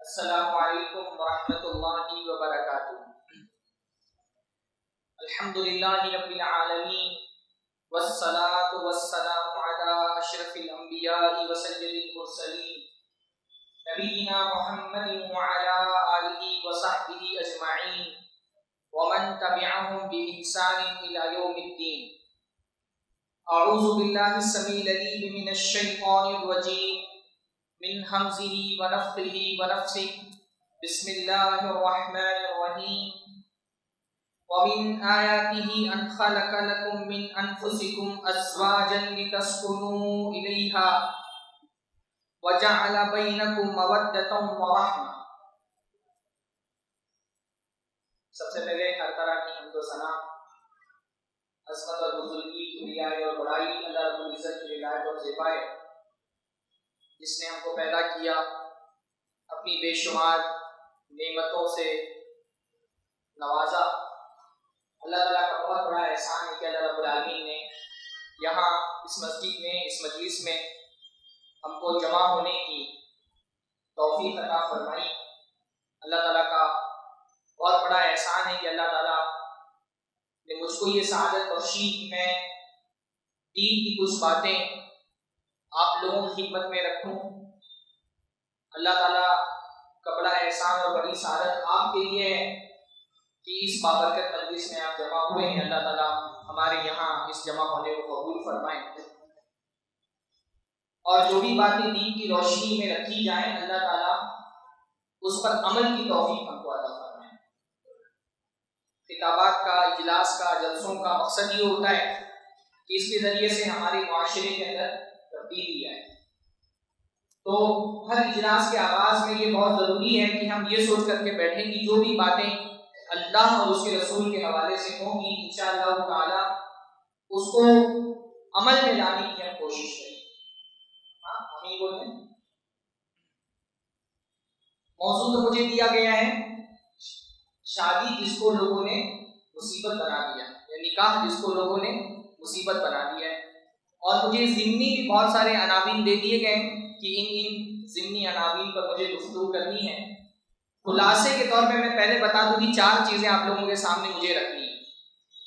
السلام علیکم ورحمۃ اللہ وبرکاتہ۔ الحمدللہ رب العالمین والصلاة والسلام علی اشرف الانبیاء وسید المرسلین نبینا محمد وعلی آلہ وصحبہ اجمعین ومن تبعهم بإحسان إلى يوم الدین۔ اعوذ باللہ السمیع العلیم من الشیطان الرجیم من حمزه ونفخه ونفسه بسم اللہ الرحمن الرحیم۔ ومن آیاته ان خلق لکم من انفسکم ازواجا لتسکنوا الیها وجعل بینکم مودۃ ورحمۃ۔ سب سے پہلے ہر طرح کی حمد و ثنا، عظمت اور بزرگی، کبریائی اور بڑائی اللہ رب العزت کی ولایت اور زیبا ہے، جس نے ہم کو پیدا کیا، اپنی بے شمار نعمتوں سے نوازا۔ اللہ تعالیٰ کا بہت بڑا احسان ہے کہ اللہ رب العالمین نے یہاں اس مسجد میں، اس مجلس میں ہم کو جمع ہونے کی توفیق عطا فرمائی۔ اللہ تعالیٰ کا بہت بڑا احسان ہے کہ اللہ تعالیٰ نے مجھ کو یہ سعادت بخشی کہ میں دین کی کچھ باتیں آپ لوگوں کی خدمت میں رکھوں۔ اللہ تعالیٰ کا بڑا احسان اور بڑی سعادت آپ کے لیے ہے کہ اس بابرکت مجلس میں آپ جمع ہوئے ہیں۔ اللہ تعالیٰ ہمارے یہاں اس جمع ہونے کو قبول فرمائیں، اور جو بھی باتیں دین کی روشنی میں رکھی جائیں اللہ تعالیٰ اس پر عمل کی توفیق ہم کو عطا فرمائیں۔ خطابات کا، اجلاس کا، جلسوں کا مقصد یہ ہوتا ہے کہ اس کے ذریعے سے ہمارے معاشرے کے اندر تبدیلی آئے۔ تو ہر اجلاس کے آغاز میں یہ بہت ضروری ہے کہ ہم یہ سوچ کر کے بیٹھیں کہ جو بھی باتیں اللہ اور اس کے رسول کے حوالے سے ہوں گی انشاءاللہ تعالی اس کو عمل میں لانے کی ہم کوشش کریں۔ ہاں آمین بولیں۔ موضوع تو مجھے دیا گیا ہے شادی جس کو لوگوں نے مصیبت بنا دیا، یا نکاح جس کو لوگوں نے مصیبت بنا دیا ہے، اور مجھے ضمنی بھی بہت سارے عناوین دے دیے گئے کہ ان ضمنی عناوین پر مجھے گفتگو کرنی ہے۔ خلاصے کے طور پہ میں پہلے بتا دوں کہ 4 چیزیں آپ لوگوں کے سامنے مجھے رکھنی ہیں،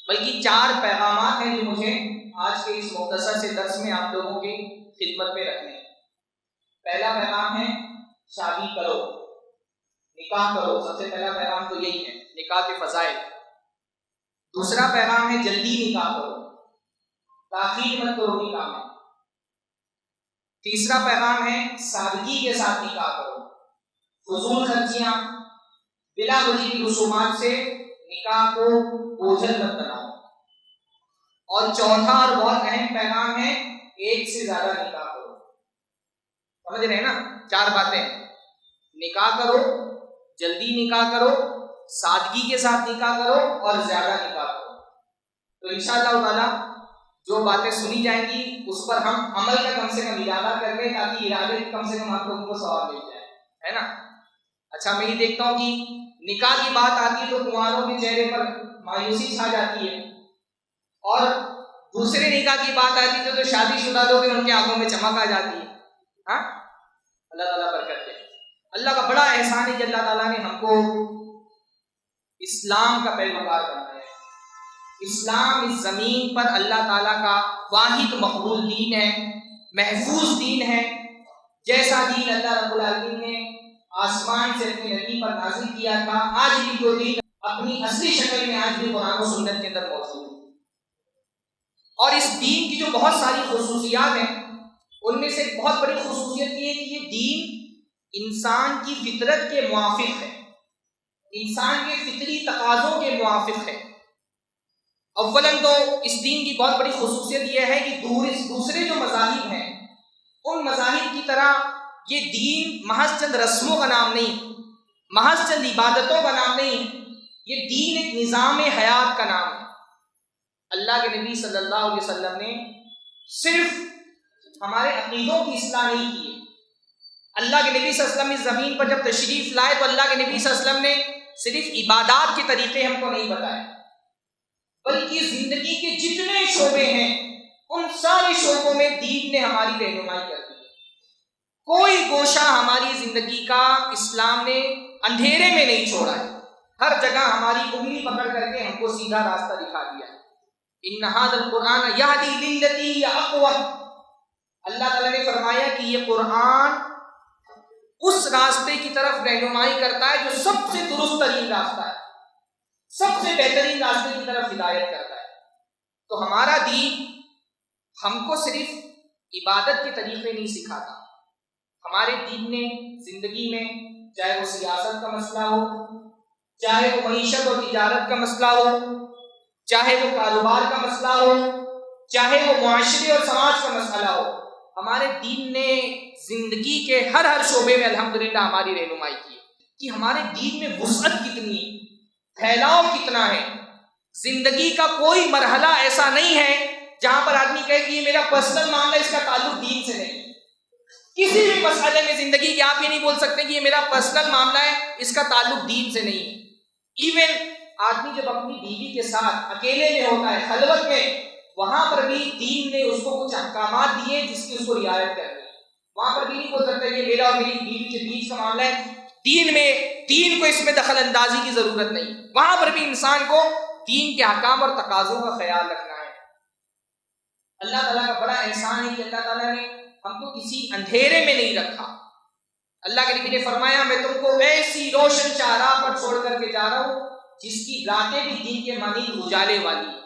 بلکہ 4 پیغامات ہیں جو مجھے آج کے اس مختصر سے درس میں آپ لوگوں کی خدمت میں رکھنے ہیں۔ پہلا پیغام ہے شادی کرو، نکاح کرو۔ سب سے پہلا پیغام تو یہی ہے، نکاح کے فضائل۔ دوسرا پیغام ہے جلدی نکاح کرو، تاخیر مت کرو نکاح میں۔ تیسرا پیغام ہے سادگی کے ساتھ نکاح کرو، فضول خرچیاں، بلا وجہ کی رسومات سے نکاح کو بوجھل مت بناؤ۔ اور چوتھا اور بہت اہم پیغام ہے ایک سے زیادہ نکاح کرو۔ سمجھ رہے ہیں نا؟ 4 باتیں، نکاح کرو، جلدی نکاح کرو، سادگی کے ساتھ نکاح کرو، اور زیادہ نکاح کرو۔ تو انشاءاللہ تعالی جو باتیں سنی جائیں گی اس پر ہم عمل کا کم سے کم ارادہ کر لیں، تاکہ ارادے کم سے کم آپ لوگوں کو ثواب مل جائے، ہے نا؟ اچھا میں یہ دیکھتا ہوں کہ نکاح کی بات آتی ہے تو کنواروں کے چہرے پر مایوسی چھا جاتی ہے، اور دوسرے نکاح کی بات آتی ہے تو شادی شدہ لوگ ان کی آنکھوں میں چمک آ جاتی ہے۔ ہاں اللہ تعالیٰ برکت دے۔ اللہ کا بڑا احسان ہے کہ اللہ تعالیٰ نے ہم کو اسلام کا پیروکار بنایا ہے۔ اسلام اس زمین پر اللہ تعالیٰ کا واحد مقبول دین ہے، محفوظ دین ہے۔ جیسا دین اللہ رب العالمین نے آسمان سے اپنے نبی پر نازل کیا تھا، آج بھی وہ دین اپنی اصلی شکل میں آج بھی قرآن و سنت کے اندر موجود ہے۔ اور اس دین کی جو بہت ساری خصوصیات ہیں ان میں سے ایک بہت بڑی خصوصیت یہ ہے کہ یہ دین انسان کی فطرت کے موافق ہے، انسان کے فطری تقاضوں کے موافق ہے۔ اولاً تو اس دین کی بہت بڑی خصوصیت یہ ہے کہ دوسرے جو مذاہب ہیں ان مذاہب کی طرح یہ دین محض چند رسموں کا نام نہیں، محض چند عبادتوں کا نام نہیں، یہ دین ایک نظام حیات کا نام ہے۔ اللہ کے نبی صلی اللہ علیہ وسلم نے صرف ہمارے عقیدوں کی اصلاح نہیں کی ہے۔ اللہ کے نبی صلی اللہ علیہ وسلم اس زمین پر جب تشریف لائے تو اللہ کے نبی صلی اللہ علیہ وسلم نے صرف عبادات کے طریقے ہم کو نہیں بتائے، بلکہ زندگی کے جتنے شعبے ہیں ان سارے شعبوں میں دین نے ہماری رہنمائی کر دی ہے۔ کوئی گوشہ ہماری زندگی کا اسلام نے اندھیرے میں نہیں چھوڑا ہے، ہر جگہ ہماری انگلی پکڑ کر کے ہم کو سیدھا راستہ دکھا دیا ہے۔ ان ھذا القرآن یہدی للتی ہی اقوم، اللہ تعالیٰ نے فرمایا کہ یہ قرآن اس راستے کی طرف رہنمائی کرتا ہے جو سب سے درست ترین راستہ ہے، سب سے بہترین راستے کی طرف ہدایت کرتا ہے۔ تو ہمارا دین ہم کو صرف عبادت کے طریقے نہیں سکھاتا، ہمارے دین نے زندگی میں چاہے وہ سیاست کا مسئلہ ہو، چاہے وہ معیشت اور تجارت کا مسئلہ ہو، چاہے وہ کاروبار کا مسئلہ ہو، چاہے وہ معاشرے اور سماج کا مسئلہ ہو، ہمارے دین نے زندگی کے ہر شعبے میں الحمدللہ ہماری رہنمائی کی ہے کہ ہمارے دین میں وسعت کتنی ہے، پھیلاؤ کتنا ہے۔ زندگی کا کوئی مرحلہ ایسا نہیں ہے جہاں پر آدمی کہے کہ یہ میرا پرسنل معاملہ، اس کا تعلق دین سے نہیں۔ کسی بھی مسئلے میں زندگی کے آپ یہ نہیں بول سکتے کہ یہ میرا پرسنل معاملہ ہے، اس کا تعلق دین سے نہیں ہے۔ ایون آدمی جب اپنی بیوی کے ساتھ اکیلے میں ہوتا ہے، خلوت میں، وہاں پر بھی دین نے اس کو کچھ احکامات دیے جس کی اس کو رعایت کرنی ہے۔ وہاں پر بھی نہیں بول سکتا کہ میرا اور میری بیوی کے بیچ کا معاملہ ہے، دین کو اس میں دخل اندازی کی ضرورت نہیں۔ وہاں پر بھی انسان کو دین کے احکام اور تقاضوں کا خیال رکھنا ہے۔ اللہ تعالیٰ کا بڑا احسان ہے کہ اللہ تعالیٰ نے ہم کو کسی اندھیرے میں نہیں رکھا۔ اللہ کے نبی نے فرمایا میں تم کو ایسی روشن چاراہ پر چھوڑ کر کے جا رہا ہوں جس کی راتیں بھی دین کے مانند اجالے والی ہیں۔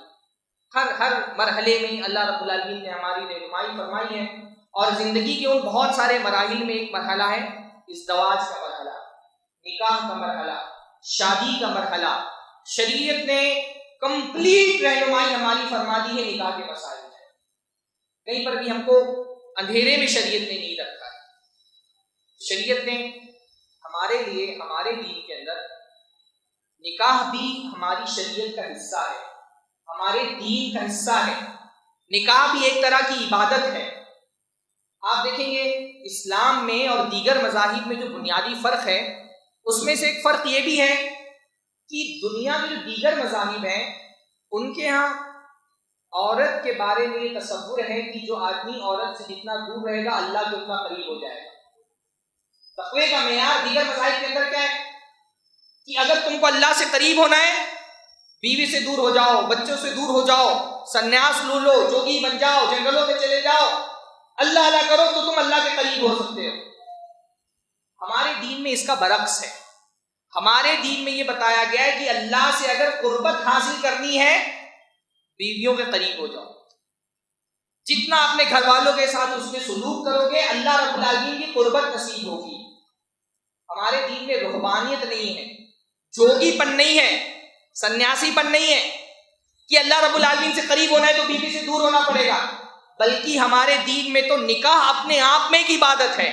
ہر مرحلے میں اللہ رب العالمین نے ہماری رہنمائی فرمائی ہے، اور زندگی کے ان بہت سارے مراحل میں ایک مرحلہ ہے ازدواج کا مرحلہ، نکاح کا مرحلہ، شادی کا مرحلہ۔ شریعت نے کمپلیٹ رہنمائی ہماری فرما دی ہے نکاح کے مسائل میں، کہیں پر بھی ہم کو اندھیرے میں شریعت نے نہیں رکھا ہے۔ شریعت نے ہمارے لیے ہمارے دین کے اندر نکاح بھی ہماری شریعت کا حصہ ہے، ہمارے دین کا حصہ ہے۔ نکاح بھی ایک طرح کی عبادت ہے۔ آپ دیکھیں گے اسلام میں اور دیگر مذاہب میں جو بنیادی فرق ہے، اس میں سے ایک فرق یہ بھی ہے کہ دنیا میں جو دیگر مذاہب ہیں ان کے ہاں عورت کے بارے میں یہ تصور ہے کہ جو آدمی عورت سے جتنا دور رہے گا اللہ کے اتنا قریب ہو جائے گا۔ تقوی کا معیار دیگر مذاہب کے اندر کیا ہے کہ اگر تم کو اللہ سے قریب ہونا ہے، بیوی سے دور ہو جاؤ، بچوں سے دور ہو جاؤ، سنیاس لو، جوگی بن جاؤ، جنگلوں میں چلے جاؤ، اللہ اللہ کرو تو تم اللہ کے قریب ہو سکتے ہو۔ ہمارے دین میں اس کا برعکس ہے۔ ہمارے دین میں یہ بتایا گیا ہے کہ اللہ سے اگر قربت حاصل کرنی ہے بیویوں کے قریب ہو جاؤ، جتنا اپنے گھر والوں کے ساتھ اس میں سلوک کرو گے اللہ رب العالمین کی قربت نصیب ہوگی۔ ہمارے دین میں رہبانیت نہیں ہے، جوگی پن نہیں ہے، سنیاسی پن نہیں ہے کہ اللہ رب العالمین سے قریب ہونا ہے تو بیوی سے دور ہونا پڑے گا، بلکہ ہمارے دین میں تو نکاح اپنے آپ میں ایک عبادت ہے،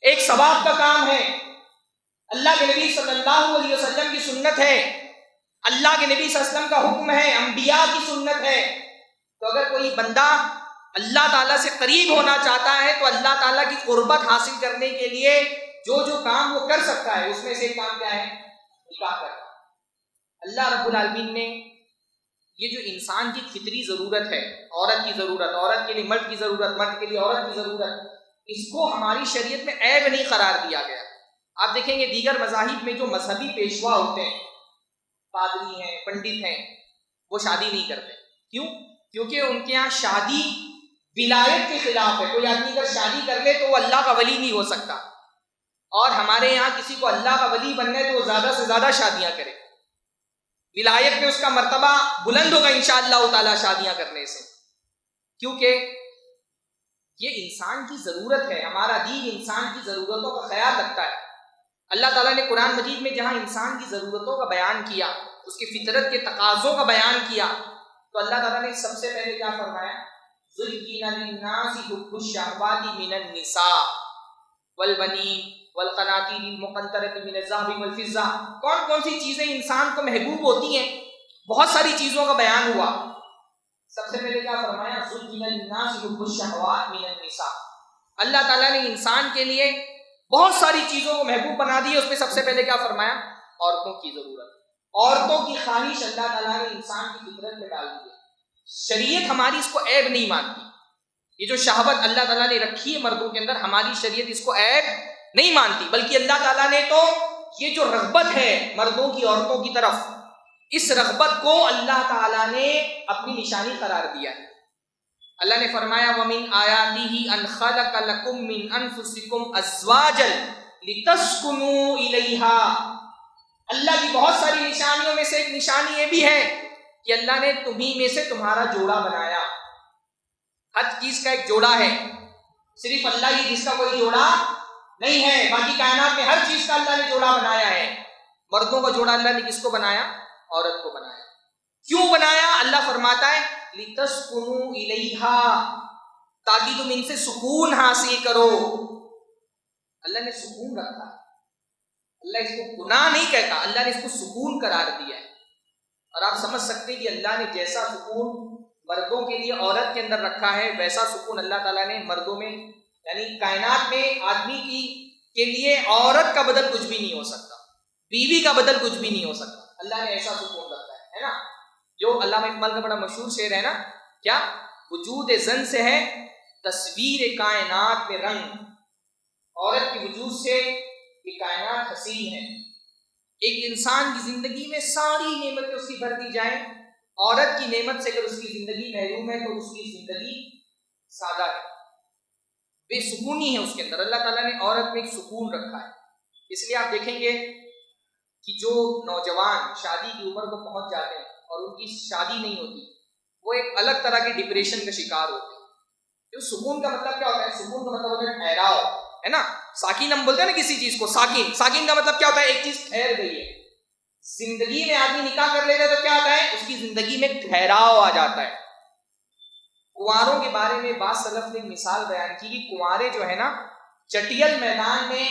ایک ثواب کا کام ہے۔ اللہ کے نبی صلی اللہ علیہ وسلم کی سنت ہے، اللہ کے نبی صلی اللہ علیہ وسلم کا حکم ہے، انبیاء کی سنت ہے۔ تو اگر کوئی بندہ اللہ تعالیٰ سے قریب ہونا چاہتا ہے تو اللہ تعالیٰ کی قربت حاصل کرنے کے لیے جو کام وہ کر سکتا ہے اس میں سے ایک کام کیا ہے؟ نکاح کرنا۔ اللہ رب العالمین نے یہ جو انسان کی فطری ضرورت ہے، عورت کی ضرورت، عورت کے لیے مرد کی ضرورت، مرد کے لیے عورت کی ضرورت، اس کو ہماری شریعت میں عیب نہیں قرار دیا گیا۔ آپ دیکھیں گے دیگر مذاہب میں جو مذہبی پیشوا ہوتے ہیں، پادری ہیں، پنڈت ہیں، وہ شادی نہیں کرتے۔ کیوں؟ کیونکہ ان کے ہاں شادی ولایت کے خلاف ہے۔ کوئی آدمی اگر شادی کر لے تو وہ اللہ کا ولی نہیں ہو سکتا، اور ہمارے یہاں کسی کو اللہ کا ولی بننا ہے تو وہ زیادہ سے زیادہ شادیاں کرے، ولایت میں اس کا مرتبہ بلند ہوگا انشاءاللہ تعالی شادیاں کرنے سے، کیونکہ یہ انسان کی ضرورت ہے۔ ہمارا دین انسان کی ضرورتوں کا خیال رکھتا ہے۔ اللہ تعالیٰ نے قرآن مجید میں جہاں انسان کی ضرورتوں کا بیان کیا، اس کی فطرت کے تقاضوں کا بیان کیا، تو اللہ تعالیٰ نے سب سے پہلے کیا فرمایا؟ زُيِّنَ لِلنَّاسِ حُبُّ الشَّهَوَاتِ مِنَ النِّسَاءِ وَالْبَنِينَ وَالْقَنَاطِيرِ الْمُقَنطَرَةِ مِنَ الذَّهَبِ وَالْفِضَّةِ۔ کون سی چیزیں انسان کو محبوب ہوتی ہیں؟ بہت ساری چیزوں کا بیان ہوا۔ سب سے پہلے کیا فرمایا؟ زُيِّنَ لِلنَّاسِ حُبُّ الشَّهَوَاتِ مِنَ النِّسَاءِ۔ اللہ تعالیٰ نے انسان کے لیے بہت ساری چیزوں کو محبوب بنا دی ہے، اس میں سب سے پہلے کیا فرمایا؟ عورتوں کی ضرورت، عورتوں کی خواہش اللہ تعالیٰ نے انسان کی فطرت میں ڈال دی ہے۔ شریعت ہماری اس کو عیب نہیں مانتی۔ یہ جو شہوت اللہ تعالیٰ نے رکھی ہے مردوں کے اندر، ہماری شریعت اس کو عیب نہیں مانتی، بلکہ اللہ تعالیٰ نے تو یہ جو رغبت ہے مردوں کی عورتوں کی طرف، اس رغبت کو اللہ تعالیٰ نے اپنی نشانی قرار دیا ہے۔ اللہ نے فرمایا وَمِنْ آيَاتِهِ أَنْ خَلَقَ لَكُم مِّنْ أَنفُسِكُمْ أَزْوَاجًا لِتَسْكُنُوا إِلَيْهَا، اللہ کی بہت ساری نشانیوں میں سے ایک نشانی یہ بھی ہے کہ اللہ نے تمہیں میں سے تمہارا جوڑا بنایا۔ ہر چیز کا ایک جوڑا ہے، صرف اللہ ہی جس کا کوئی جوڑا نہیں ہے، باقی کائنات میں ہر چیز کا اللہ نے جوڑا بنایا ہے۔ مردوں کا جوڑا اللہ نے کس کو بنایا؟ عورت کو بنایا۔ کیوں بنایا؟ اللہ فرماتا ہے لِتَسْكُنُوا إِلَيْهَا، تاکہ تم ان سے سکون حاصل کرو۔ اللہ نے سکون رکھا، اللہ اس کو گناہ نہیں کہتا، اللہ نے اس کو سکون قرار دیا ہے۔ اور آپ سمجھ سکتے ہیں کہ اللہ نے جیسا سکون مردوں کے لیے عورت کے اندر رکھا ہے، ویسا سکون اللہ تعالیٰ نے مردوں میں، یعنی کائنات میں آدمی کے لیے عورت کا بدل کچھ بھی نہیں ہو سکتا، بیوی کا بدل کچھ بھی نہیں ہو سکتا، اللہ نے ایسا سکون رکھا ہے نا۔ جو علامہ اقبال کا بڑا مشہور شعر ہے نا، کیا وجود زن سے ہے تصویر کائنات میں رنگ، عورت کے وجود سے یہ کائنات حسین ہے۔ ایک انسان کی زندگی میں ساری نعمتیں اس کی بھر دی جائیں، عورت کی نعمت سے اگر اس کی زندگی محروم ہے تو اس کی زندگی سادہ ہے، بے سکونی ہے اس کے اندر۔ اللہ تعالیٰ نے عورت میں ایک سکون رکھا ہے۔ اس لیے آپ دیکھیں گے کہ جو نوجوان شادی کی عمر کو پہنچ جاتے ہیں اور ان کی شادی نہیں ہوتی، وہ ایک الگ طرح کے ڈپریشن کا شکار ہوتے ہیں۔ جو سکون کا مطلب کیا ہوتا ہے؟ سکون کا مطلب ہوتا ہے ٹھہراؤ، ہے نا۔ ساکین ہم بولتے ہیں نا کسی چیز کو، ساکین، ساکین کا مطلب کیا ہوتا ہے؟ ایک چیز ٹھہر گئی ہے۔ زندگی میں آدمی نکاح کر لیتا ہے تو کیا ہوتا ہے؟ اس کی زندگی میں ٹھہراؤ آ جاتا ہے۔ کنواروں کے بارے میں بعض سلف نے ایک مثال بیان کی کہ کنوارے جو ہے نا، چٹیل میدان میں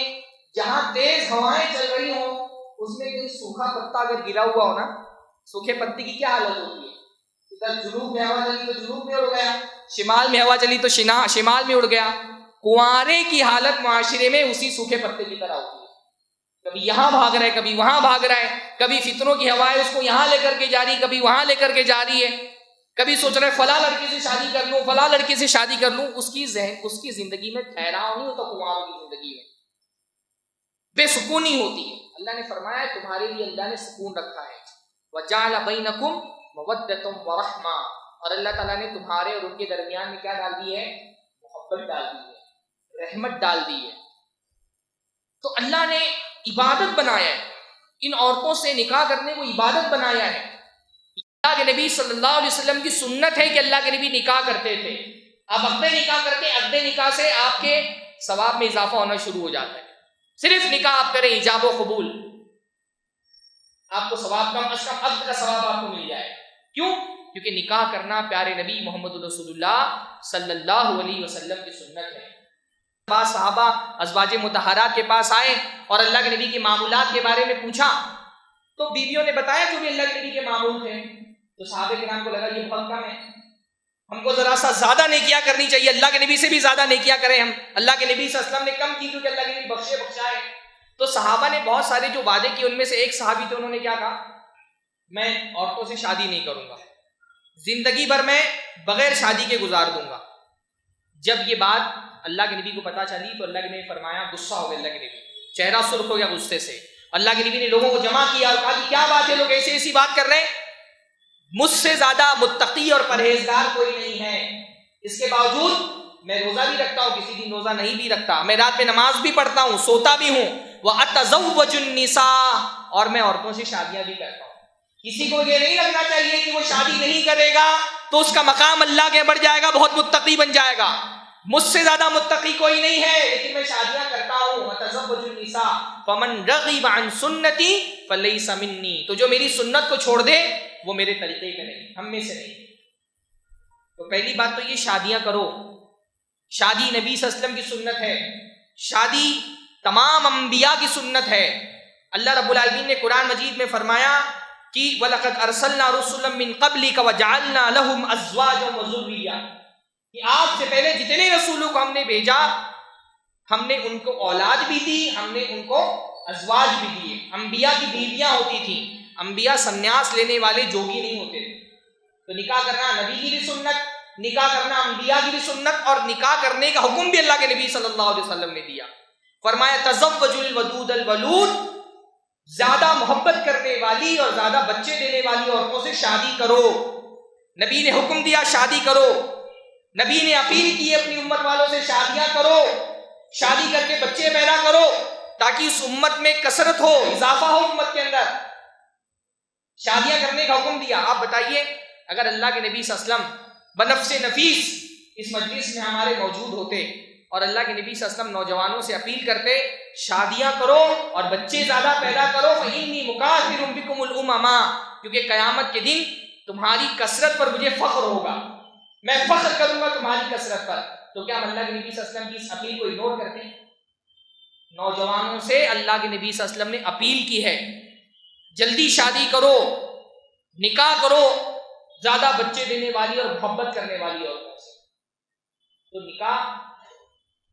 جہاں تیز ہوائیں چل رہی ہوں، اس میں کوئی سوکھا پتا اگر گرا ہوا ہو نا، سوکھے پتے کی کیا حالت ہوتی ہے؟ ادھر جنوب میں ہوا چلی تو جنوب میں اڑ گیا، شمال میں ہوا چلی تو شمال میں اڑ گیا۔ کنوارے کی حالت معاشرے میں اسی سوکھے پتے کی طرح ہوتی ہے، کبھی یہاں بھاگ رہا ہے، کبھی وہاں بھاگ رہا ہے، کبھی فتنوں کی ہوائیں اس کو یہاں لے کر کے جا رہی، کبھی وہاں لے کر کے جا رہی ہے، کبھی سوچ رہا ہے فلاں لڑکی سے شادی کر لوں، فلاں لڑکی سے شادی کر لوں۔ اس کی زندگی میں ٹھہراؤ نہیں ہوتا، کنواروں کی زندگی میں بے سکونی ہوتی ہے۔ اللہ نے فرمایا تمہارے لیے اللہ نے سکون رکھا ہے، وَجَعَلَ بَيْنَكُمْ مَوَدَّةً وَرَحْمَةً، اور اللہ تعالیٰ نے تمہارے اور ان کے درمیان میں کیا ڈال دی ہے؟ محبت ڈال دی ہے، رحمت ڈال دی ہے۔ تو اللہ نے عبادت بنایا ہے، ان عورتوں سے نکاح کرنے کو عبادت بنایا ہے۔ اللہ کے نبی صلی اللہ علیہ وسلم کی سنت ہے کہ اللہ کے نبی نکاح کرتے تھے۔ آپ عقد نکاح کرتے، عقد نکاح سے آپ کے ثواب میں اضافہ ہونا شروع ہو جاتا ہے۔ صرف نکاح آپ کریں، ایجاب و قبول، آپ کو ثواب کم از کم عقد کا ثواب آپ کو مل جائے۔ کیوں؟ کیونکہ نکاح کرنا پیارے نبی محمد رسول اللہ صلی اللہ علیہ وسلم کی سنت ہے۔ بعض صحابہ ازواج مطہرات کے پاس آئے اور اللہ کے نبی کے معمولات کے بارے میں پوچھا، تو بیویوں نے بتایا جو بھی اللہ کے نبی کے معمول تھے۔ تو صحابہ کرام کو لگا یہ بہت کم ہے، ہم کو ذرا سا زیادہ نیکیاں کرنی چاہیے، اللہ کے نبی سے بھی زیادہ نیکیاں کریں ہم۔ اللہ کے نبی صلی اللہ علیہ وسلم نے کم کی کیونکہ اللہ کے نبی بخشے بخشائے۔ تو صحابہ نے بہت سارے جو وعدے کیے، ان میں سے ایک صحابی تھے، انہوں نے کیا کہا؟ میں عورتوں سے شادی نہیں کروں گا، زندگی بھر میں بغیر شادی کے گزار دوں گا۔ جب یہ بات اللہ کے نبی کو پتا چلی تو اللہ کے نبی فرمایا، غصہ ہو گیا اللہ کے نبی، چہرہ سرخ ہو گیا غصے سے۔ اللہ کے نبی نے لوگوں کو جمع کیا اور کہا کہ کیا بات ہے، لوگ ایسی ایسی بات کر رہے ہیں، مجھ سے زیادہ متقی اور پرہیزگار کوئی نہیں ہے، اس کے باوجود میں روزہ بھی رکھتا ہوں، کسی دن روزہ نہیں بھی رکھتا، میں رات میں نماز بھی پڑھتا ہوں، سوتا بھی ہوں، وَأَتَزَوَّجُ النِّسَاءَ، اور میں عورتوں سے شادیاں بھی کرتا ہوں۔ کسی کو یہ نہیں لگنا چاہیے کہ وہ شادی نہیں کرے گا تو اس کا مقام اللہ کے بڑھ جائے گا، بہت متقی بن جائے گا۔ مجھ سے زیادہ متقی کوئی نہیں ہے، لیکن میں شادیاں کرتا ہوں۔ وَتَزَوَّجُ النِّسَاءَ فَمَن رَغِبَ عَن سُنَّتِي فَلَيْسَ مِنِّي، تو جو میری سنت کو چھوڑ دے وہ میرے طریقے پہ نہیں، ہم میں سے نہیں۔ تو پہلی بات تو یہ شادیاں کرو، شادی نبی صلی اللہ علیہ وسلم کی سنت ہے، شادی تمام انبیاء کی سنت ہے۔ اللہ رب العالمین نے قرآن مجید میں فرمایا کہ وَلَقَدْ أَرْسَلْنَا رُسُلًا مِّن قَبْلِكَ وَجَعَلْنَا لَهُمْ أَزْوَاجًا وَذُرِّيَّةً، کہ آپ سے پہلے جتنے رسولوں کو ہم نے بھیجا، ہم نے ان کو اولاد بھی دی، ہم نے ان کو ازواج بھی دیے۔ انبیاء کی بیویاں ہوتی تھیں، انبیاء سنیاس لینے والے جوگی نہیں ہوتے تھے۔ تو نکاح کرنا نبی کی بھی سنت، نکاح کرنا انبیاء کی بھی سنت، اور نکاح کرنے کا حکم بھی اللہ کے نبی صلی اللہ علیہ وسلم نے دیا. فرمایا تزوج الودود الولود، زیادہ محبت کرنے والی اور زیادہ بچے دینے والی عورتوں سے شادی کرو. نبی نے حکم دیا شادی کرو. نبی نے اپیل کی اپنی امت والوں سے شادیاں کرو، شادی کر کے بچے پیدا کرو تاکہ اس امت میں کثرت ہو، اضافہ ہو امت کے اندر. شادیاں کرنے کا حکم دیا. آپ بتائیے اگر اللہ کے نبی صلی اللہ علیہ وسلم بنفس نفیس اس مجلس میں ہمارے موجود ہوتے اور اللہ کے نبی صلی اللہ علیہ وسلم نوجوانوں سے اپیل کرتے شادیاں کرو اور بچے زیادہ پیدا کرو، فإنی مکاثر بکم الامما، کیونکہ قیامت کے دن تمہاری کثرت پر مجھے فخر ہوگا، میں فخر کروں گا تمہاری کثرت پر. تو کیا ہم اللہ کے نبی صلی اللہ علیہ وسلم کی اس اپیل کو اگنور کرتے ہیں؟ نوجوانوں سے اللہ کے نبی صلی اللہ علیہ وسلم نے اپیل کی ہے جلدی شادی کرو، نکاح کرو زیادہ بچے دینے والی اور محبت کرنے والی عورتوں سے. تو نکاح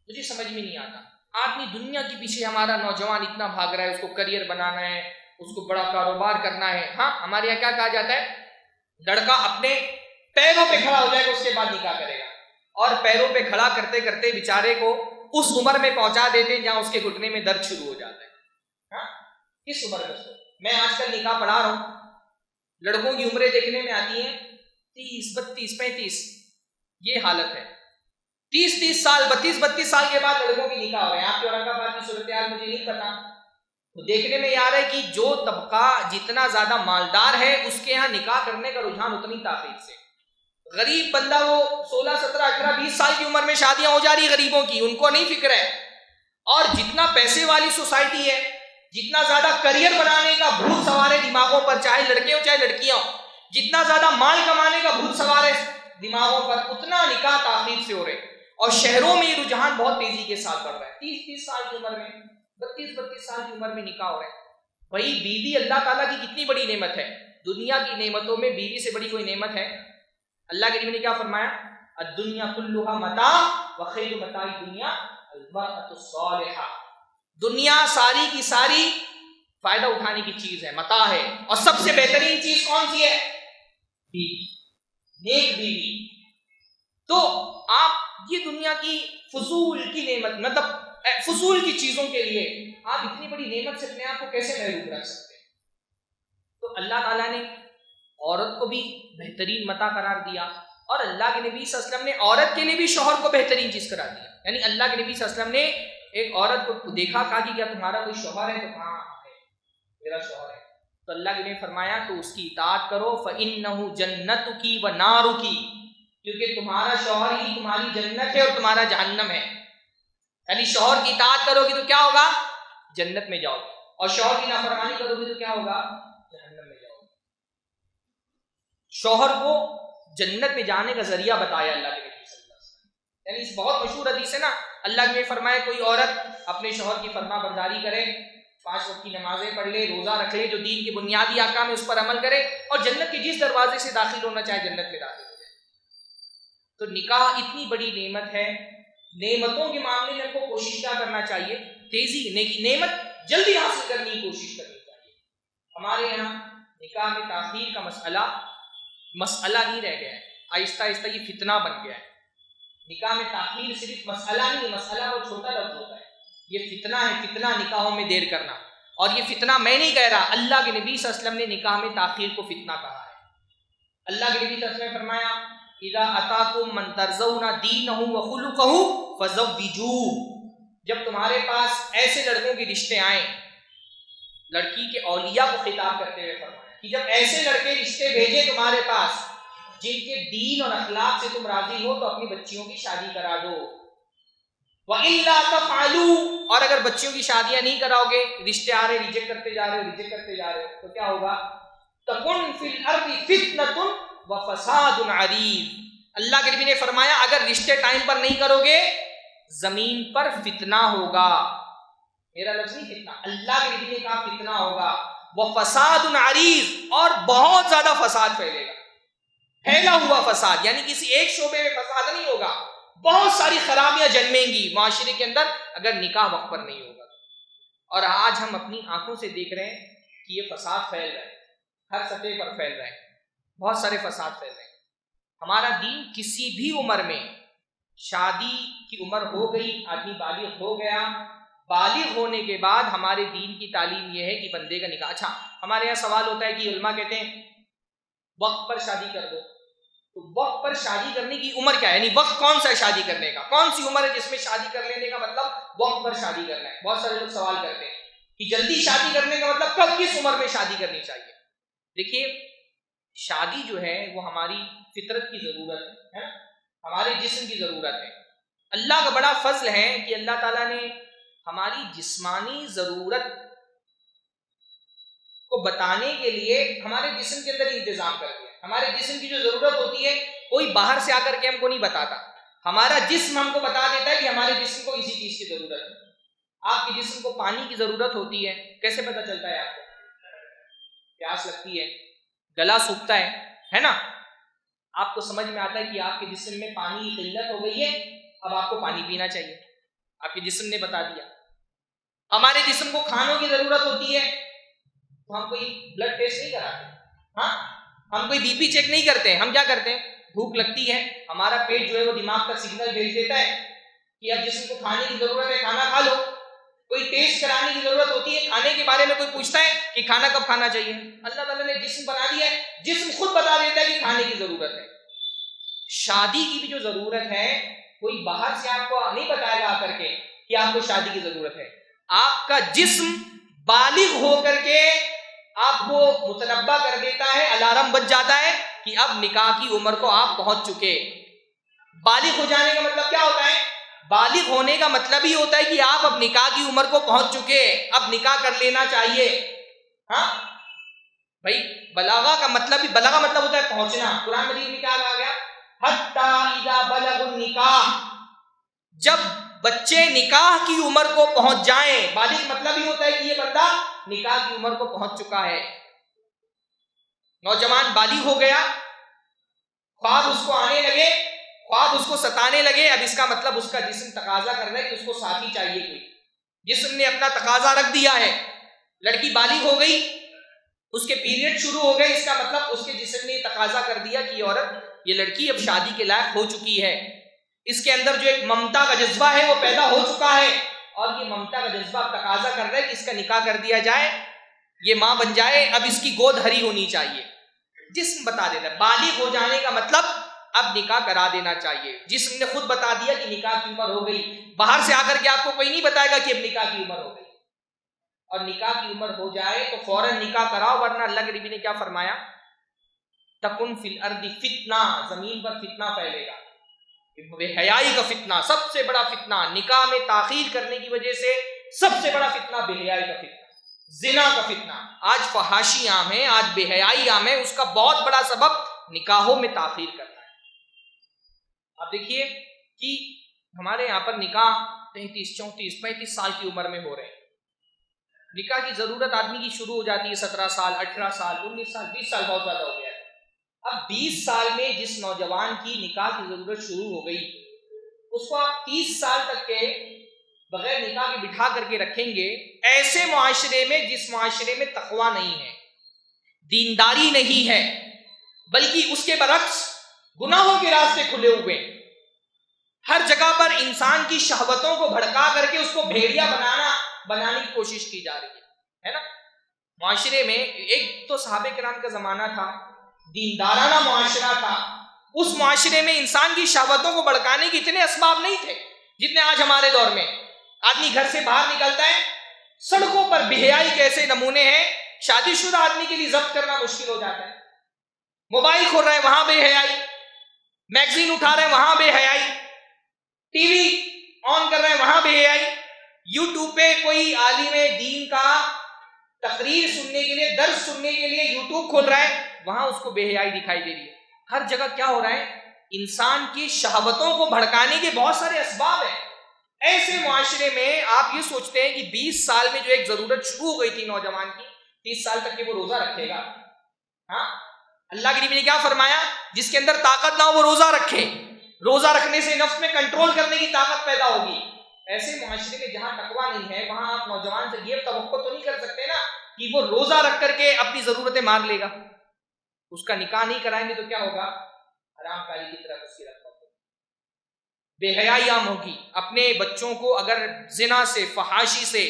مجھے سمجھ میں نہیں آتا، آدمی دنیا کے پیچھے ہمارا نوجوان اتنا بھاگ رہا ہے، اس کو کریئر بنانا ہے، اس کو بڑا کاروبار کرنا ہے. ہاں ہمارے یہاں کیا کہا جاتا ہے، لڑکا اپنے پیروں پہ کھڑا ہو جائے گا اس کے بعد نکاح کرے گا، اور پیروں پہ کھڑا کرتے کرتے بیچارے کو اس عمر میں پہنچا دیتے جہاں اس کے گھٹنے میں درد شروع ہو جاتا ہے. ہاں کس عمر میں؟ میں آج کل نکاح پڑھا رہا ہوں، لڑکوں کی عمریں دیکھنے میں آتی ہیں 30 32 35، یہ حالت ہے. 30 سال 32 سال کے بعد لڑکوں کی نکاح ہو رہے ہیں. آپ کے اورنگ آباد کی صورتحال مجھے نہیں پتا، تو دیکھنے میں یہ آ رہا ہے کہ جو طبقہ جتنا زیادہ مالدار ہے اس کے یہاں نکاح کرنے کا رجحان اتنی تاخیر سے. غریب بندہ وہ 16 17 18 20 سال کی عمر میں شادیاں ہو جا رہی غریبوں کی، ان کو نہیں فکر ہے. اور جتنا پیسے والی سوسائٹی ہے، جتنا زیادہ کریئر بنانے کا بھوت سوار ہے دماغوں پر، چاہے لڑکے ہوں چاہے لڑکیاں ہوں، جتنا زیادہ مال کمانے کا بھوت سوار ہے دماغوں پر، اتنا نکاح تاخیر سے ہو رہے. اور شہروں میں یہ رجحان بہت تیزی کے ساتھ بڑھ رہا ہے. 30 سال کی عمر میں 32 سال کی عمر میں نکاح ہو رہے ہیں. بھائی بیوی اللہ تعالیٰ کی کتنی بڑی نعمت ہے، دنیا کی نعمتوں میں بیوی سے بڑی کوئی نعمت ہے؟ اللہ کے نبی نے کیا فرمایا، الدنیا کلھا متاع وخیر متاع الدنیا المرأۃ الصالحہ. دنیا ساری کی ساری فائدہ اٹھانے کی چیز ہے، متاع ہے، اور سب سے بہترین چیز کون سی ہے؟ بیوی، نیک بیوی. تو آپ یہ دنیا کی فضول کی نعمت، مطلب فضول کی چیزوں کے لیے آپ اتنی بڑی نعمت سے اپنے آپ کو کیسے محروم رکھ سکتے ہیں؟ تو اللہ تعالیٰ نے عورت کو بھی بہترین متاع قرار دیا، اور اللہ کے نبی صلی اللہ علیہ وسلم نے عورت کے لیے بھی شوہر کو بہترین چیز قرار دیا. یعنی اللہ کے نبی صلی اللہ علیہ وسلم نے ایک عورت کو دیکھا، کہا کہ کیا تمہارا کوئی شوہر ہے؟ تو ہاں ہے، میرا شوہر ہے. تو اللہ کے نبی نے فرمایا تو اس کی اطاعت کرو، فَإِنَّهُ جَنَّتُكِ وَنَارُكِ، کیونکہ تمہارا شوہر ہی تمہاری جنت ہے اور تمہارا جہنم ہے. یعنی شوہر کی اطاعت کرو گی تو کیا ہوگا؟ جنت میں جاؤ گے، اور شوہر کی نافرمانی کرو گی تو کیا ہوگا؟ جہنم میں جاؤ گے. شوہر کو جنت میں جانے کا ذریعہ بتایا اللہ کے نبی صلی اللہ علیہ وسلم. یعنی اس بہت مشہور حدیث ہے نا، اللہ نے فرمایا کوئی عورت اپنے شوہر کی فرما برداری کرے، 5 وقت کی نمازیں پڑھ لے، روزہ رکھ لے، جو دین کے بنیادی احکام ہے اس پر عمل کرے، اور جنت کے جس دروازے سے داخل ہونا چاہے جنت میں داخل ہو جائے. تو نکاح اتنی بڑی نعمت ہے، نعمتوں کے معاملے میں ہم کو کوشش کیا کرنا چاہیے؟ تیزی، نعمت جلدی حاصل کرنے کی کوشش کرنی چاہیے. ہمارے یہاں نکاح میں تاخیر کا مسئلہ نہیں رہ گیا ہے، آہستہ آہستہ یہ فتنہ بن گیا ہے. نکاح میں تاخیر صرف مسئلہ نہیں، مسئلہ وہ چھوٹا لفظ ہوتا ہے، یہ فتنہ ہے. فتنہ نکاحوں میں دیر کرنا، اور یہ فتنہ میں نہیں کہہ رہا، اللہ کے نبی صلی اللہ علیہ وسلم نے نکاح میں تاخیر کو فتنہ کہا ہے. اللہ کے نبی صلی اللہ علیہ وسلم نے فرمایا اذا اتاکم من ترضون دینہ وخلقہ فزوجوہ، جب تمہارے پاس ایسے لڑکوں کے رشتے آئیں، لڑکی کے اولیاء کو خطاب کرتے ہوئے فرمایا کہ جب ایسے لڑکے رشتے بھیجے تمہارے پاس جن کے دین اور اخلاق سے تم راضی ہو تو اپنی بچیوں کی شادی کرا دو. وَإِلَّا تَفْعَلُوا، اور اگر بچیوں کی شادیاں نہیں کراؤ گے، رشتے آ رہے ریجیکٹ کرتے جا رہے ہو تو کیا ہوگا؟ تَكُنْ فِي الْأَرْضِ فِتْنَةٌ وَفَسَادٌ عَرِيضٌ. اللہ کے نبی نے فرمایا اگر رشتے ٹائم پر نہیں کرو گے زمین پر فتنہ ہوگا. میرا لفظ نہیں فتنہ، اللہ کے نبی نے کہا فتنہ ہوگا. وَفَسَادٌ عَرِيضٌ، اور بہت زیادہ فساد پھیلے گا، پھیلا ہوا فساد. یعنی کسی ایک شعبے میں فساد نہیں ہوگا، بہت ساری خرابیاں جنمیں گی معاشرے کے اندر اگر نکاح وقت پر نہیں ہوگا. اور آج ہم اپنی آنکھوں سے دیکھ رہے ہیں کہ یہ فساد پھیل رہا ہے، ہر سطح پر پھیل رہا ہے، بہت سارے فساد پھیل رہے ہیں. ہمارا دین کسی بھی عمر میں، شادی کی عمر ہو گئی، آدمی بالغ ہو گیا، بالغ ہونے کے بعد ہمارے دین کی تعلیم یہ ہے کہ بندے کا نکاح. اچھا ہمارے یہاں سوال ہوتا ہے کہ علماء کہتے ہیں وقت پر شادی کر دو، تو وقت پر شادی کرنے کی عمر کیا ہے؟ یعنی وقت کون سا ہے شادی کرنے کا؟ کون سی عمر ہے جس میں شادی کر لینے کا مطلب وقت پر شادی کرنا ہے؟ بہت سارے لوگ سوال کرتے ہیں کہ جلدی شادی کرنے کا مطلب کب، کس عمر میں شادی کرنی چاہیے؟ دیکھیے شادی جو ہے وہ ہماری فطرت کی ضرورت ہے، ہمارے جسم کی ضرورت ہے. اللہ کا بڑا فضل ہے کہ اللہ تعالیٰ نے ہماری جسمانی ضرورت کو بتانے کے لیے ہمارے جسم کے اندر انتظام کر دیا. ہمارے جسم کی جو ضرورت ہوتی ہے کوئی باہر سے آ کر کے ہم کو نہیں بتاتا، ہمارا جسم ہم کو بتا دیتا ہے کہ ہمارے جسم کو اسی چیز کی ضرورت ہے. آپ کے جسم کو پانی کی ضرورت ہوتی ہے، کیسے پتہ چلتا ہے آپ کو؟ پیاس لگتی ہے، گلا سوکھتا ہے نا، آپ کو سمجھ میں آتا ہے کہ آپ کے جسم میں پانی کی قلت ہو گئی ہے، اب آپ کو پانی پینا چاہیے، آپ کے جسم نے بتا دیا. ہمارے جسم کو کھانوں کی ضرورت ہوتی ہے تو ہم کوئی بلڈ ٹیسٹ نہیں کراتے، ہاں ہم کوئی بی پی چیک نہیں کرتے، ہم کیا کرتے ہیں؟ بھوک لگتی ہے، ہمارا پیٹ جو ہے وہ دماغ کا سگنل بھیج دیتا ہے کہ اب جسم کو کھانے کی ضرورت ہے، کھانا کھا لو. کوئی ٹیسٹ کرانے کی ضرورت ہوتی ہے، کھانے کے بارے میں کوئی پوچھتا ہے کہ کھانا کب کھانا چاہیے؟ اللہ تعالیٰ نے جسم بنا دیا ہے، جسم خود بتا دیتا ہے کہ کھانے کی ضرورت ہے. شادی کی بھی جو ضرورت ہے کوئی باہر سے آپ کو نہیں بتائے گا آ کر کے کہ آپ کو شادی کی ضرورت ہے. آپ کا جسم بالغ ہو کر کے آپ کو متنبہ کر دیتا ہے، الارم بج جاتا ہے کہ اب نکاح کی عمر کو آپ پہنچ چکے. بالغ ہو جانے کا مطلب کیا ہوتا ہے؟ بالغ ہونے کا مطلب ہی ہوتا ہے کہ آپ اب نکاح کی عمر کو پہنچ چکے، اب نکاح کر لینا چاہیے. ہاں بھائی بلاغہ کا مطلب ہی، بلاغہ مطلب ہوتا ہے پہنچنا. قرآن مجید میں کیا کہا گیا؟ حتی اذا بلغوا النکاح، جب بچے نکاح کی عمر کو پہنچ جائیں. بالغ مطلب ہی ہوتا ہے کہ یہ بندہ نکاح کی عمر کو پہنچ چکا ہے. نوجوان بالغ ہو گیا، خواب اس کو آنے لگے، خواب اس کو ستانے لگے، اب اس کا مطلب اس کا جسم تقاضا کر رہا ہے کہ اس کو ساتھی چاہیے. کوئی جسم نے اپنا تقاضا رکھ دیا ہے، لڑکی بالغ ہو گئی، اس کے پیریڈ شروع ہو گئے، اس کا مطلب اس کے جسم نے تقاضا کر دیا کہ یہ عورت، یہ لڑکی اب شادی کے لائق ہو چکی ہے. اس کے اندر جو ایک ممتا کا جذبہ ہے وہ پیدا ہو چکا ہے، اور یہ ممتا کا جذبہ اب تقاضا کر رہا ہے کہ اس کا نکاح کر دیا جائے، یہ ماں بن جائے، اب اس کی گود ہری ہونی چاہیے. جسم بتا دیتا ہے. بالغ ہو جانے کا مطلب اب نکاح کرا دینا چاہیے. جسم نے خود بتا دیا کہ نکاح کی عمر ہو گئی. باہر سے آ کر کے آپ کو کوئی نہیں بتائے گا کہ اب نکاح کی عمر ہو گئی. اور نکاح کی عمر ہو جائے تو فوراً نکاح کراؤ، ورنہ اللہ کے نبی نے کیا فرمایا؟ تکن فی الارض فتنہ، زمین پر فتنہ پھیلے گا. بے حیائی کا فتنہ، سب سے بڑا فتنہ، نکاح میں تاخیر کرنے کی وجہ سے سب سے بڑا فتنہ بے حیائی کا فتنہ، زنا کا فتنہ. آج فحاشی عام ہے، آج بے حیائی عام ہے، اس کا بہت بڑا سبب نکاحوں میں تاخیر کرنا ہے. آپ دیکھیے کہ ہمارے یہاں پر نکاح 33, 34, 35 سال کی عمر میں ہو رہے ہیں. نکاح کی ضرورت آدمی کی شروع ہو جاتی ہے 17 سال، 18 سال، 19 سال، 20 سال بہت زیادہ ہو گیا ہے. اب 20 سال میں جس نوجوان کی نکاح کی ضرورت شروع ہو گئی، اس کو آپ 30 سال تک کے بغیر نکاح کے بٹھا کر کے رکھیں گے ایسے معاشرے میں جس معاشرے میں تقوی نہیں ہے، دینداری نہیں ہے، بلکہ اس کے برعکس گناہوں کے راستے کھلے ہوئے ہیں. ہر جگہ پر انسان کی شہوتوں کو بھڑکا کر کے اس کو بھیڑیا بنانے کی کوشش کی جا رہی ہے نا. معاشرے میں ایک تو صحابہ کرام کا زمانہ تھا، دیندارانہ معاشرہ تھا، اس معاشرے میں انسان کی شہوتوں کو بھڑکانے کے اتنے اسباب نہیں تھے جتنے آج ہمارے دور میں. آدمی گھر سے باہر نکلتا ہے، سڑکوں پر بے حیائی کے ایسے نمونے ہیں، شادی شدہ آدمی کے لیے ضبط کرنا مشکل ہو جاتا ہے. موبائل کھول رہے ہیں وہاں بے حیائی، میگزین اٹھا رہے ہیں وہاں بے حیائی، ٹی وی آن کر رہے ہیں وہاں بے حیائی، یوٹیوب پہ کوئی عالم دین کا تقریر سننے کے لیے، درس سننے کے لیے یوٹیوب کھول رہا ہے، وہاں اس کو بے حیائی دکھائی دے رہی ہے. ہر جگہ کیا ہو رہا ہے؟ انسان کی شہوتوں کو بھڑکانے کے بہت سارے اسباب ہیں. ایسے معاشرے میں آپ یہ سوچتے ہیں کہ 20 سال میں جو ایک ضرورت شروع ہو گئی تھی نوجوان کی، 30 سال تک کہ وہ روزہ رکھے گا. ہاں اللہ کے نبی نے کیا فرمایا؟ جس کے اندر طاقت نہ ہو وہ روزہ رکھے، روزہ رکھنے سے نفس میں کنٹرول کرنے کی طاقت پیدا ہوگی. ایسے معاشرے میں جہاں تقویٰ نہیں ہے وہاں آپ نوجوان سے یہ توقع تو نہیں کر سکتے نا کہ وہ روزہ رکھ کر کے اپنی ضرورتیں مار لے گا. اس کا نکاح نہیں کرائیں گے تو کیا ہوگا؟ حرام کاری کی طرف اس کی رغبت ہوگی، بے حیائی عام ہوگی. اپنے بچوں کو اگر زنا سے، فحاشی سے،